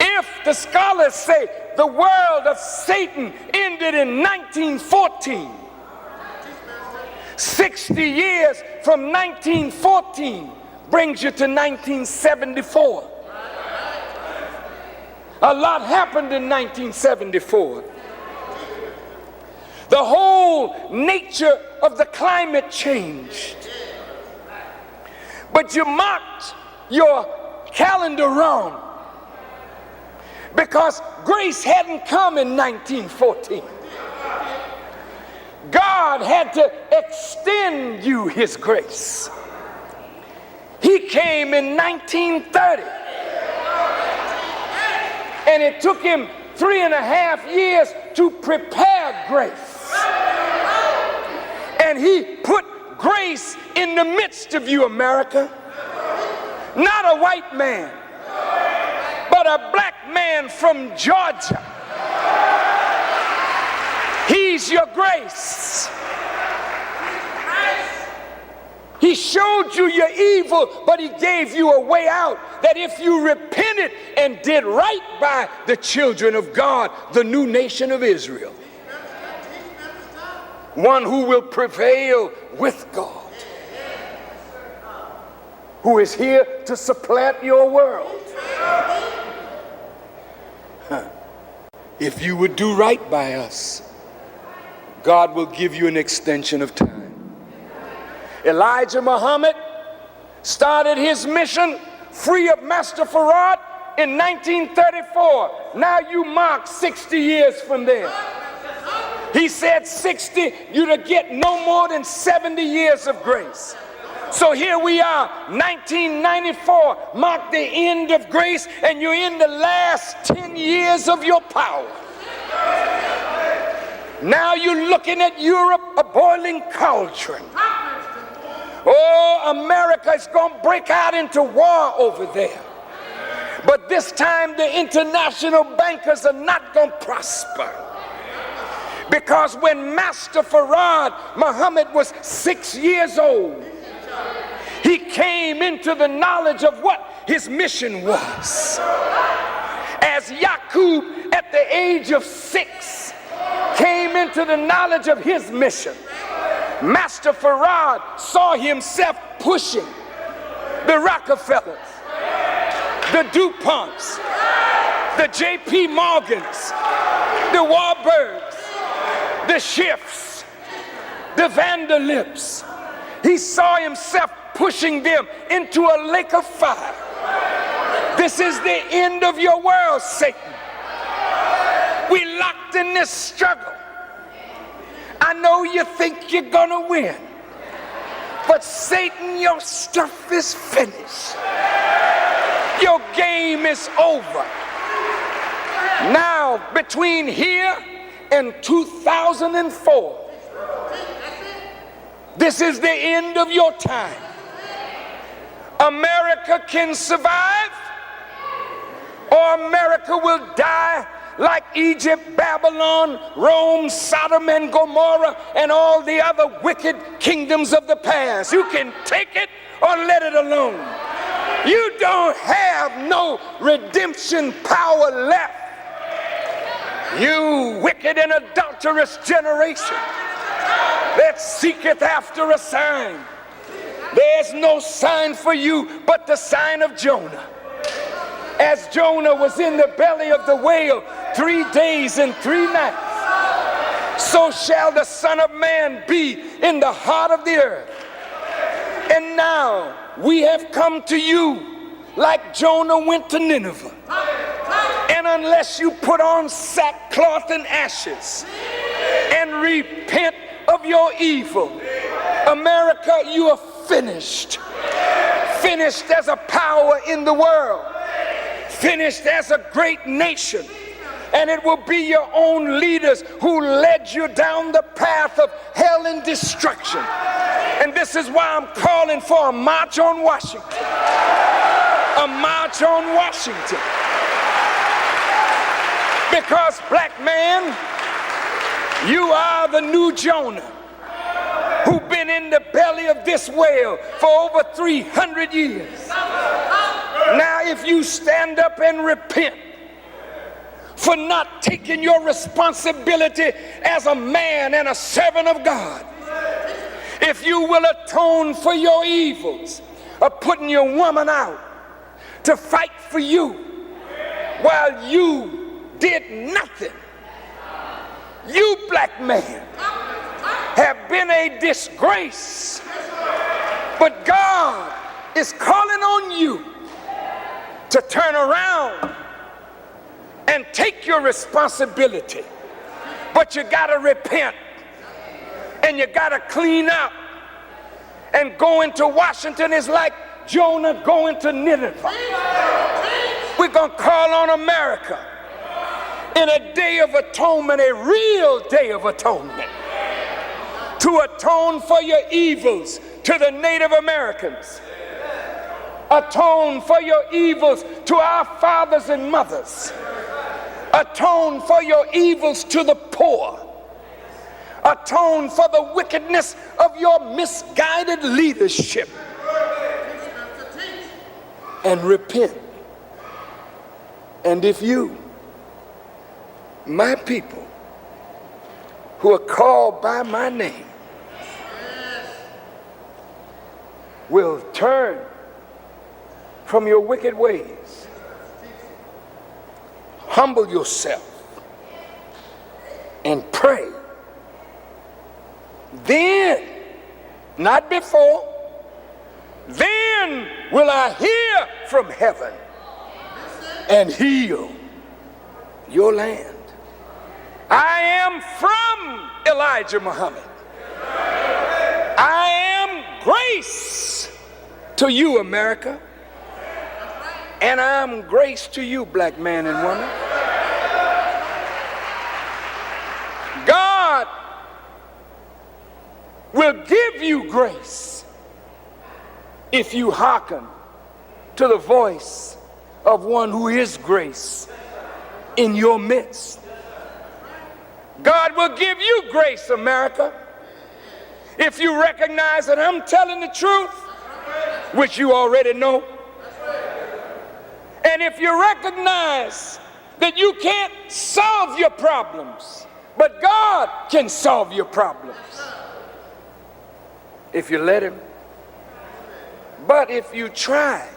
If the scholars say the world of Satan ended in 1914, 60 years from 1914 brings you to 1974. A lot happened in 1974. The whole nature of the climate changed. But you marked your calendar wrong, because grace hadn't come in 1914. God had to extend you his grace. He came in 1930. And it took him 3.5 years to prepare grace. And he put grace in the midst of you, America. Not a white man, but a black man from Georgia. He's your grace. He showed you your evil, but he gave you a way out, that if you repented and did right by the children of God, the new nation of Israel, one who will prevail with God, who is here to supplant your world. If you would do right by us, God will give you an extension of time. Elijah Muhammad started his mission free of Master Farrakhan in 1934. Now you mark 60 years from there. He said 60, you're to get no more than 70 years of grace. So here we are, 1994, mark the end of grace, and you're in the last 10 years of your power. Now you're looking at Europe, a boiling cauldron. Oh, America is going to break out into war over there. But this time the international bankers are not going to prosper. Because when Master Farad Muhammad was 6 years old, he came into the knowledge of what his mission was. As Yaqub at the age of 6 came into the knowledge of his mission, Master Farad saw himself pushing the Rockefellers, the DuPonts, the J.P. Morgans, the Warburgs, the Schiffs, the Vanderlips. He saw himself pushing them into a lake of fire. This is the end of your world, Satan. We locked in this struggle. I know you think you're gonna win, but Satan, your stuff is finished. Your game is over. Now, between here and 2004, this is the end of your time. America can survive, or America will die like Egypt, Babylon, Rome, Sodom and Gomorrah, and all the other wicked kingdoms of the past. You can take it or let it alone. You don't have no redemption power left. You wicked and adulterous generation that seeketh after a sign. There's no sign for you but the sign of Jonah. As Jonah was in the belly of the whale 3 days and 3 nights, so shall the Son of Man be in the heart of the earth. And now we have come to you like Jonah went to Nineveh. And unless you put on sackcloth and ashes and repent of your evil, America, you are finished. Finished as a power in the world. Finished as a great nation. And it will be your own leaders who led you down the path of hell and destruction. And this is why I'm calling for a march on Washington. A march on Washington. Because, black man, you are the new Jonah who've been in the belly of this whale for over 300 years. Now, if you stand up and repent for not taking your responsibility as a man and a servant of God, if you will atone for your evils of putting your woman out to fight for you while you did nothing, you, black man, have been a disgrace. But God is calling on you to turn around and take your responsibility. But you gotta repent, and you gotta clean up, and going to Washington is like Jonah going to Nineveh. We're gonna call on America in a day of atonement, a real day of atonement, to atone for your evils to the Native Americans. Atone for your evils to our fathers and mothers. Atone for your evils to the poor. Atone for the wickedness of your misguided leadership. And repent. And if you, my people, who are called by my name, will turn from your wicked ways, humble yourself, and pray, then, not before, then will I hear from heaven and heal your land. I am from Elijah Muhammad. I am grace to you, America. And I'm grace to you, black man and woman. God will give you grace if you hearken to the voice of one who is grace in your midst. God will give you grace, America, if you recognize that I'm telling the truth, which you already know. And if you recognize that you can't solve your problems, but God can solve your problems if you let him. But if you try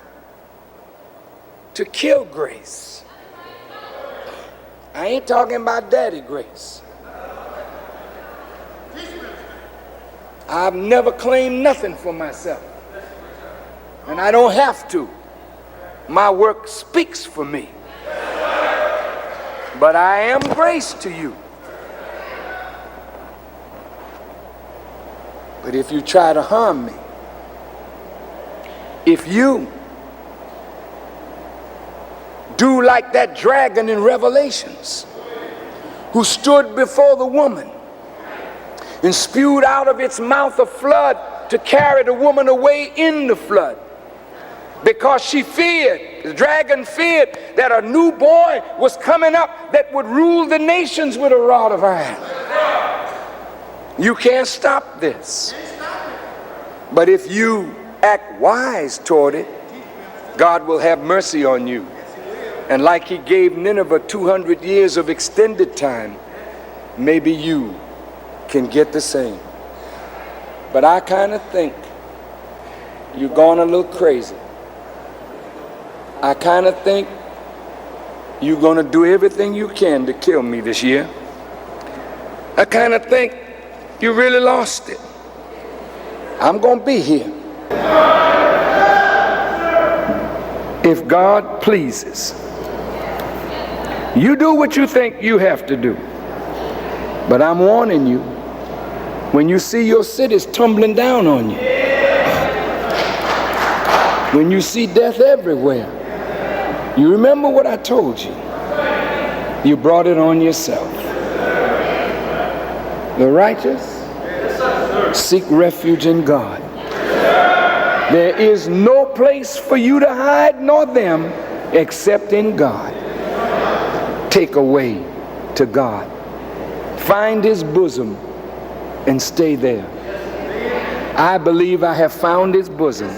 to kill grace, I ain't talking about daddy grace. I've never claimed nothing for myself, and I don't have to. My work speaks for me. But I am grace to you. But if you try to harm me, if you do like that dragon in Revelations, who stood before the woman and spewed out of its mouth a flood to carry the woman away in the flood, because she feared, the dragon feared that a new boy was coming up that would rule the nations with a rod of iron. You can't stop this. But if you act wise toward it, God will have mercy on you. And like he gave Nineveh 200 years of extended time, maybe you can get the same. But I kind of think you're going a little crazy. I kind of think you're going to do everything you can to kill me this year. I kind of think you really lost it. I'm going to be here. If God pleases, you do what you think you have to do. But I'm warning you, when you see your cities tumbling down on you, when you see death everywhere, you remember what I told you. You brought it on yourself. The righteous seek refuge in God. There is no place for you to hide, nor them, except in God. Take away to God. Find his bosom and stay there. I believe I have found his bosom.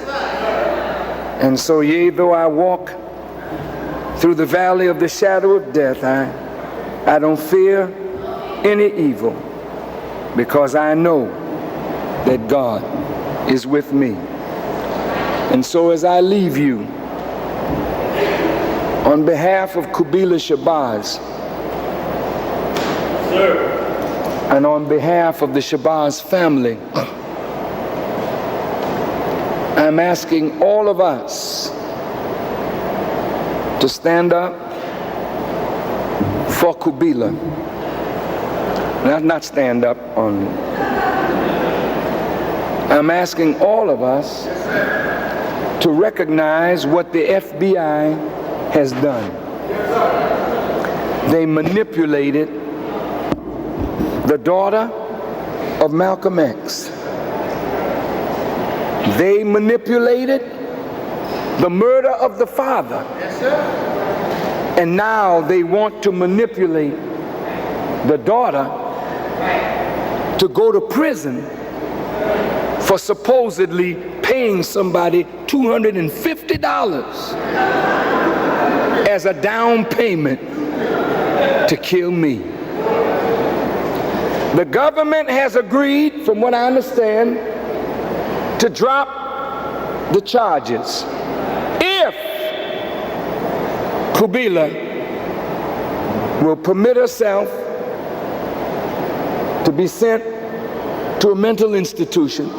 And so, yea, though I walk through the valley of the shadow of death, I don't fear any evil, because I know that God is with me. And so as I leave you, on behalf of Kubila Shabazz, and on behalf of the Shabazz family, I'm asking all of us to stand up for Kubila. Not stand up on. I'm asking all of us to recognize what the FBI has done. They manipulated the daughter of Malcolm X. They manipulated the murder of the father. Yes, sir. And now they want to manipulate the daughter to go to prison for supposedly paying somebody $250 as a down payment to kill me. The government has agreed, from what I understand, to drop the charges if Kubila will permit herself to be sent to a mental institution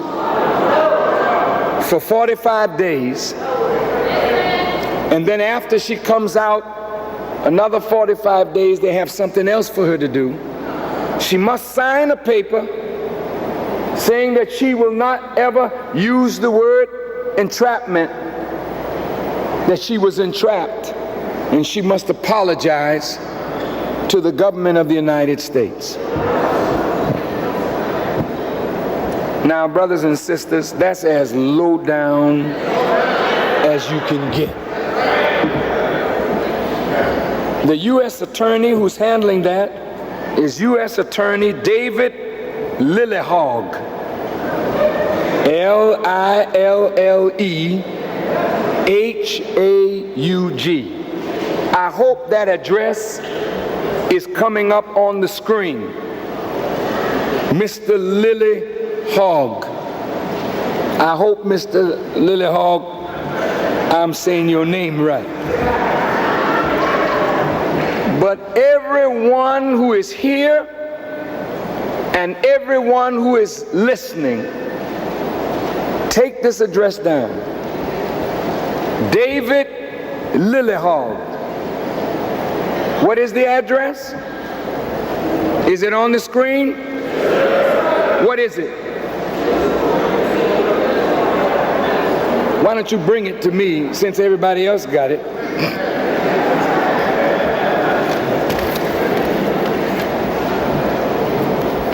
for 45 days, and then after she comes out, another 45 days, they have something else for her to do. She must sign a paper saying that she will not ever use the word entrapment, that she was entrapped, and she must apologize to the government of the United States. Now, brothers and sisters, that's as low down as you can get. The U.S. attorney who's handling that is U.S. Attorney David Lillehaug. Lillehaug. I hope that address is coming up on the screen. Mr. Lillehaug. I hope, Mr. Lillehaug, I'm saying your name right. But everyone who is here and everyone who is listening, take this address down. David Lillehaug. What is the address? Is it on the screen? What is it? Why don't you bring it to me since everybody else got it?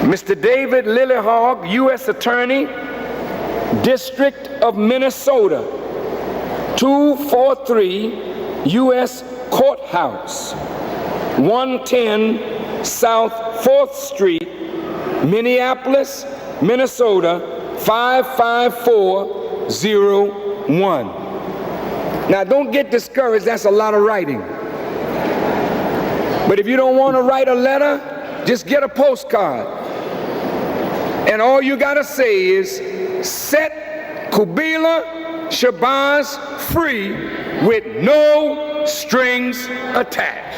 Mr. David Lillehaug, U.S. Attorney, District of Minnesota, 243 U.S. Courthouse, 110 South 4th Street, Minneapolis, Minnesota, 55401. Now don't get discouraged, that's a lot of writing. But if you don't want to write a letter, just get a postcard. And all you gotta say is, set Kubila Shabazz free with no strings attached.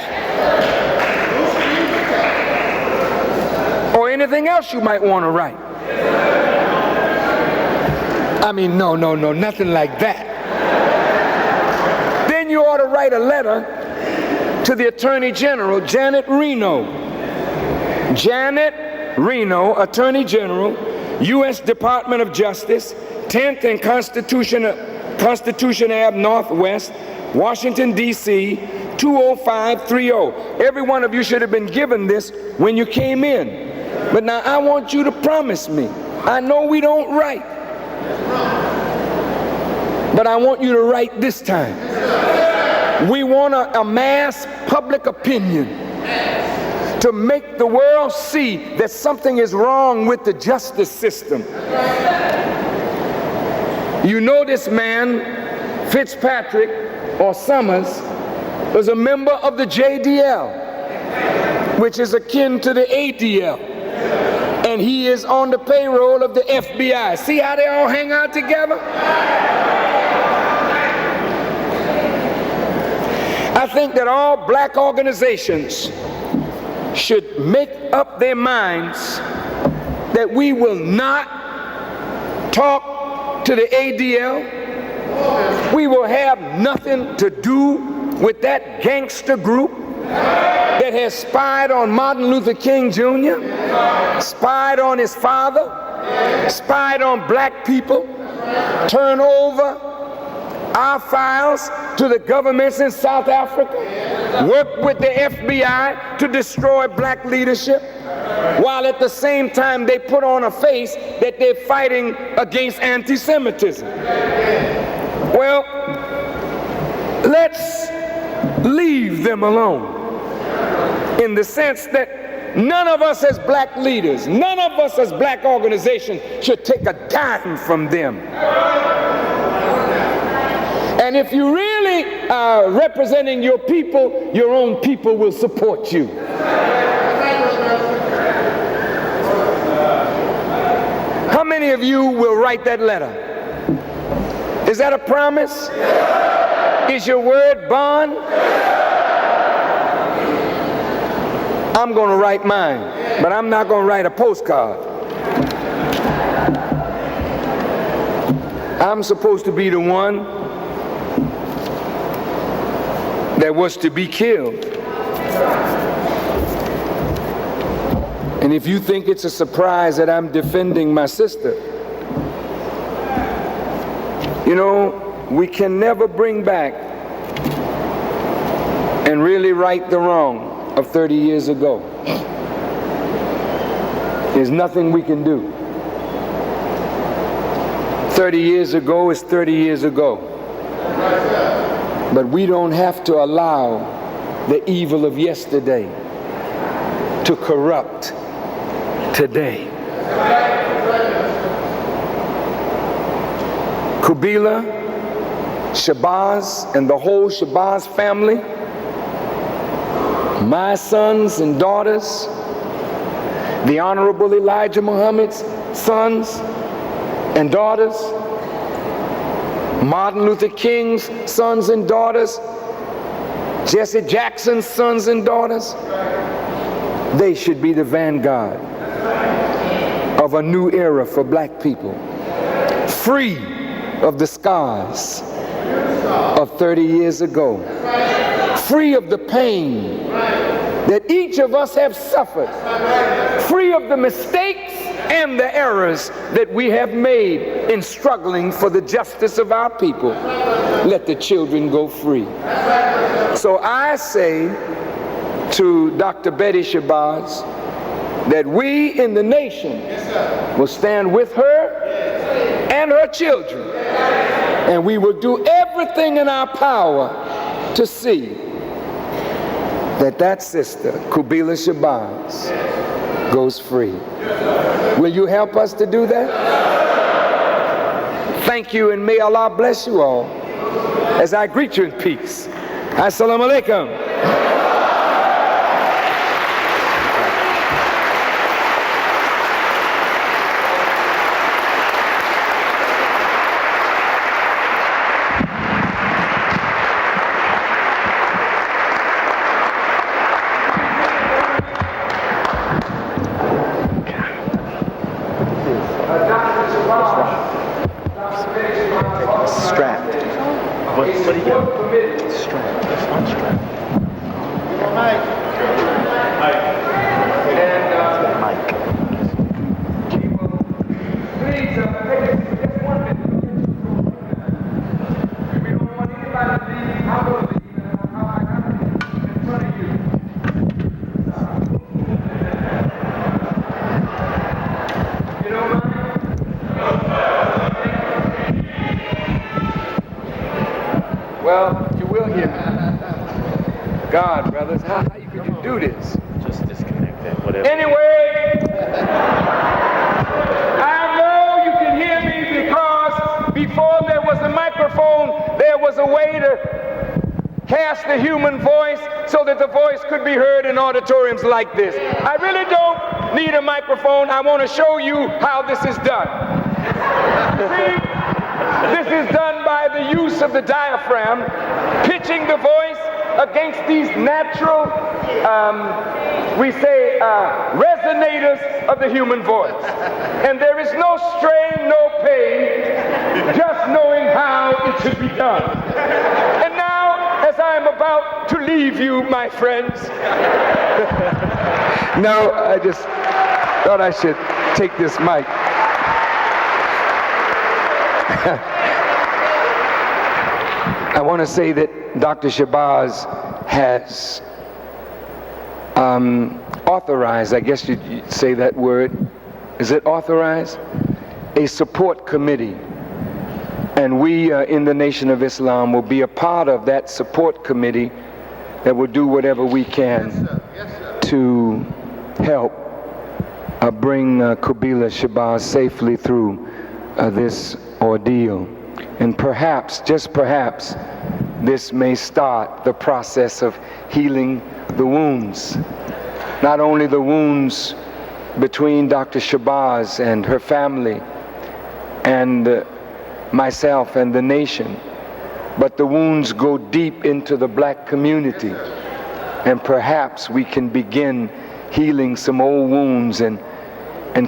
Or anything else you might want to write. I mean, no, nothing like that. Then you ought to write a letter to the Attorney General, Janet Reno. Janet Reno, Attorney General, U.S. Department of Justice, 10th and Constitution Ave Northwest, Washington, D.C., 20530. Every one of you should have been given this when you came in. But now I want you to promise me. I know we don't write, but I want you to write this time. We want to amass public opinion to make the world see that something is wrong with the justice system. You know this man, Fitzpatrick or Summers, was a member of the JDL, which is akin to the ADL. And he is on the payroll of the FBI. See how they all hang out together? I think that all black organizations should make up their minds that we will not talk to the ADL. We will have nothing to do with that gangster group that has spied on Martin Luther King Jr., spied on his father, spied on black people, turn over our files to the governments in South Africa, work with the FBI to destroy black leadership, while at the same time they put on a face that they're fighting against anti-Semitism. Well, let's leave them alone, in the sense that none of us as black leaders, none of us as black organizations should take a dime from them. And if you really are representing your people, your own people will support you. How many of you will write that letter? Is that a promise? Is your word bond? I'm going to write mine, but I'm not going to write a postcard. I'm supposed to be the one that was to be killed. And if you think it's a surprise that I'm defending my sister, you know, we can never bring back and really right the wrong of 30 years ago. There's nothing we can do. 30 years ago is 30 years ago. But we don't have to allow the evil of yesterday to corrupt today. Kubila, Shabazz, and the whole Shabazz family, my sons and daughters, the Honorable Elijah Muhammad's sons and daughters, Martin Luther King's sons and daughters, Jesse Jackson's sons and daughters, they should be the vanguard of a new era for black people, free of the scars of 30 years ago, free of the pain that each of us have suffered, free of the mistakes and the errors that we have made in struggling for the justice of our people. Let the children go free. So I say to Dr. Betty Shabazz that we in the nation will stand with her and her children, and we will do everything in our power to see that that sister, Kubila Shabazz, goes free. Will you help us to do that? Thank you, and may Allah bless you all as I greet you in peace. Assalamu alaikum. Strapped. What do you got? Strapped. That's unstrapped. Mike. Please, just 1 minute. We don't want anybody to leave. I will leave. I got it in front of you. You don't mind? Well, you will hear me. God, brothers, how could you do this? Just disconnect that, whatever. Anyway, I know you can hear me because before there was a microphone, there was a way to cast the human voice so that the voice could be heard in auditoriums like this. I really don't need a microphone. I want to show you how this is done. See? This is done by the use of the diaphragm, pitching the voice against these natural, we say, resonators of the human voice. And there is no strain, no pain, just knowing how it should be done. And now, as I am about to leave you, my friends, no, I just thought I should take this mic. I want to say that Dr. Shabazz has authorized, I guess you'd say that word, is it authorized? A support committee. And we in the Nation of Islam will be a part of that support committee that will do whatever we can to help bring Kubila Shabazz safely through this ordeal. And perhaps, just perhaps, this may start the process of healing the wounds. Not only the wounds between Dr. Shabazz and her family and myself and the nation, but the wounds go deep into the black community. And perhaps we can begin healing some old wounds and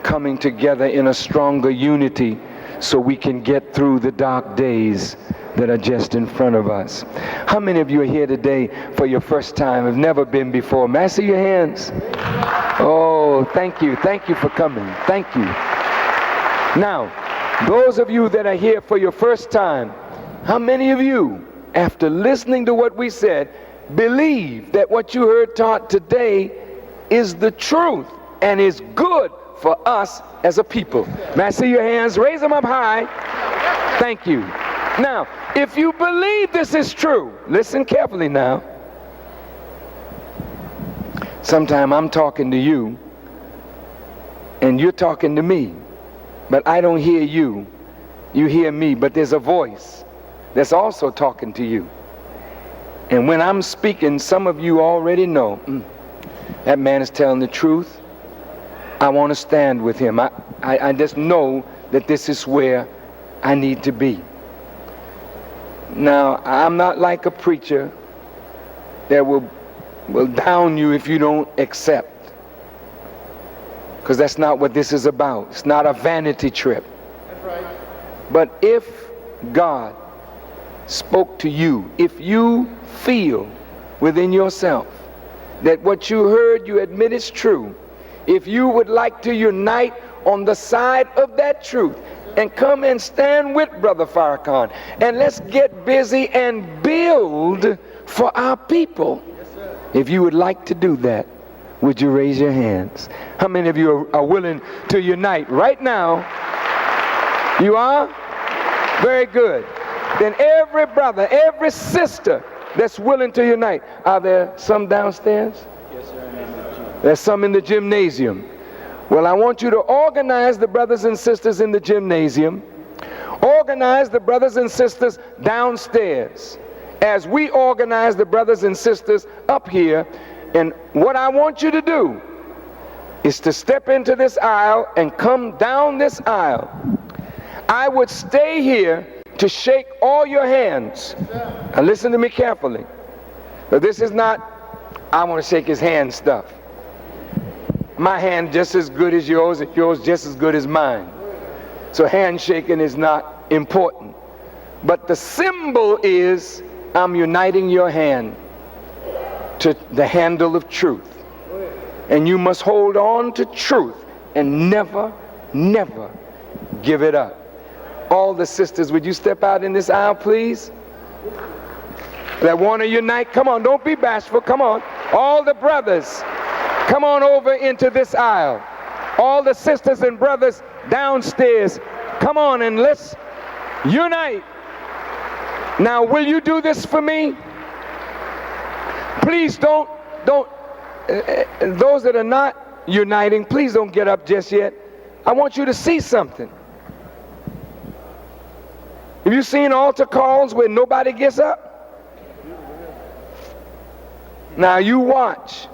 coming together in a stronger unity so we can get through the dark days that are just in front of us. How many of you are here today for your first time, have never been before? May I see your hands? Oh, thank you for coming, thank you. Now, those of you that are here for your first time, how many of you, after listening to what we said, believe that what you heard taught today is the truth and is good for us as a people? May I see your hands? Raise them up high. Thank you. Now, if you believe this is true, listen carefully now. Sometime I'm talking to you, and you're talking to me, but I don't hear you. You hear me, but there's a voice that's also talking to you. And when I'm speaking, some of you already know, that man is telling the truth. I want to stand with him. I just know that this is where I need to be. Now, I'm not like a preacher that will down you if you don't accept. Because that's not what this is about. It's not a vanity trip. That's right. But if God spoke to you, if you feel within yourself that what you heard you admit is true, if you would like to unite on the side of that truth and come and stand with Brother Farrakhan, and let's get busy and build for our people. If you would like to do that, would you raise your hands? How many of you are willing to unite right now? You are? Very good. Then every brother, every sister that's willing to unite. Are there some downstairs? Yes, sir. There's some in the gymnasium. Well, I want you to organize the brothers and sisters in the gymnasium. Organize the brothers and sisters downstairs as we organize the brothers and sisters up here. And what I want you to do is to step into this aisle and come down this aisle. I would stay here to shake all your hands. Now listen to me carefully. But this is not, I want to shake his hand stuff. My hand just as good as yours, and yours just as good as mine. So handshaking is not important. But the symbol is, I'm uniting your hand to the handle of truth. And you must hold on to truth and never, never give it up. All the sisters, would you step out in this aisle, please? That want to unite, come on, don't be bashful, come on. All the brothers, come on over into this aisle. All the sisters and brothers downstairs, come on and let's unite. Now, will you do this for me? Please don't, those that are not uniting, please don't get up just yet. I want you to see something. Have you seen altar calls where nobody gets up? Now you watch.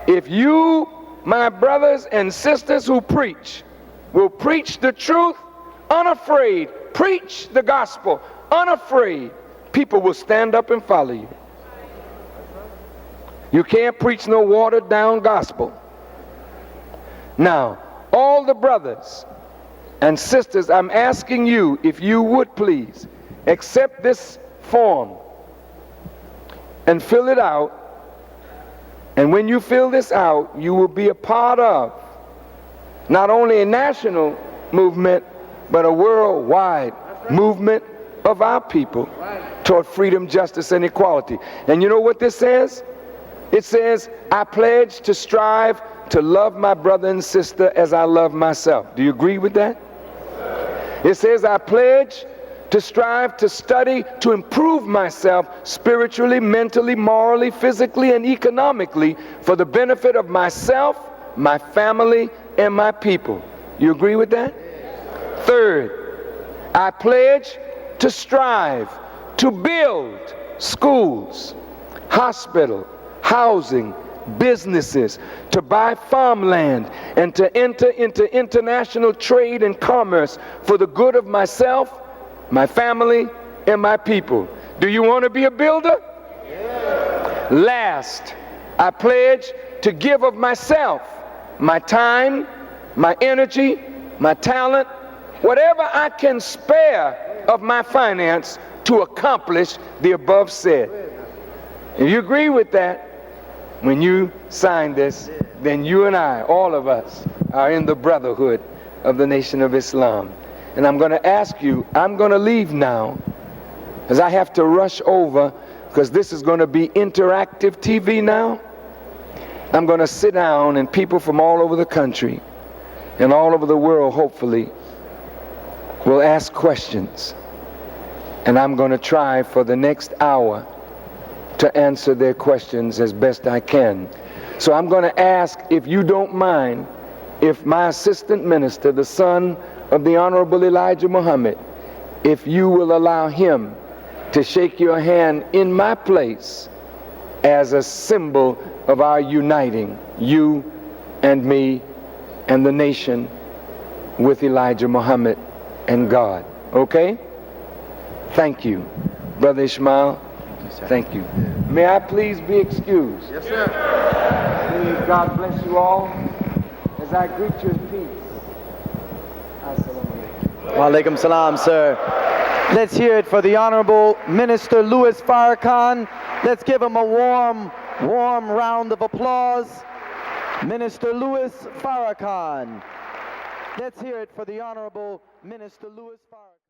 If you, my brothers and sisters who preach, will preach the truth unafraid, preach the gospel unafraid, people will stand up and follow you. You can't preach no watered down gospel. Now, all the brothers and sisters, I'm asking you, if you would please, accept this form and fill it out. And when you fill this out, you will be a part of not only a national movement, but a worldwide movement of our people toward freedom, justice, and equality. And you know what this says? It says, I pledge to strive to love my brother and sister as I love myself. Do you agree with that? It says, I pledge to strive to study to improve myself spiritually, mentally, morally, physically, and economically for the benefit of myself, my family, and my people. You agree with that? Third, I pledge to strive to build schools, hospitals, housing, businesses, to buy farmland, and to enter into international trade and commerce for the good of myself, my family, and my people. Do you want to be a builder? Yeah. Last, I pledge to give of myself, my time, my energy, my talent, whatever I can spare of my finance to accomplish the above said. If you agree with that, when you sign this, then you and I, all of us, are in the brotherhood of the Nation of Islam. And I'm going to ask you, I'm going to leave now, because I have to rush over, because this is going to be interactive TV now. I'm going to sit down, and people from all over the country and all over the world, hopefully, will ask questions, and I'm going to try for the next hour to answer their questions as best I can. So I'm going to ask, if you don't mind, if my assistant minister, the son of the Honorable Elijah Muhammad, if you will allow him to shake your hand in my place as a symbol of our uniting, you and me and the nation, with Elijah Muhammad and God. Okay? Thank you. Brother Ishmael, thank you. May I please be excused? Yes, sir. Please, God bless you all as I greet you in peace. Assalamu alaikum. Wa alaikum salam, sir. Let's hear it for the Honorable Minister Louis Farrakhan. Let's give him a warm round of applause. Minister Louis Farrakhan. Let's hear it for the Honorable Minister Louis Farrakhan.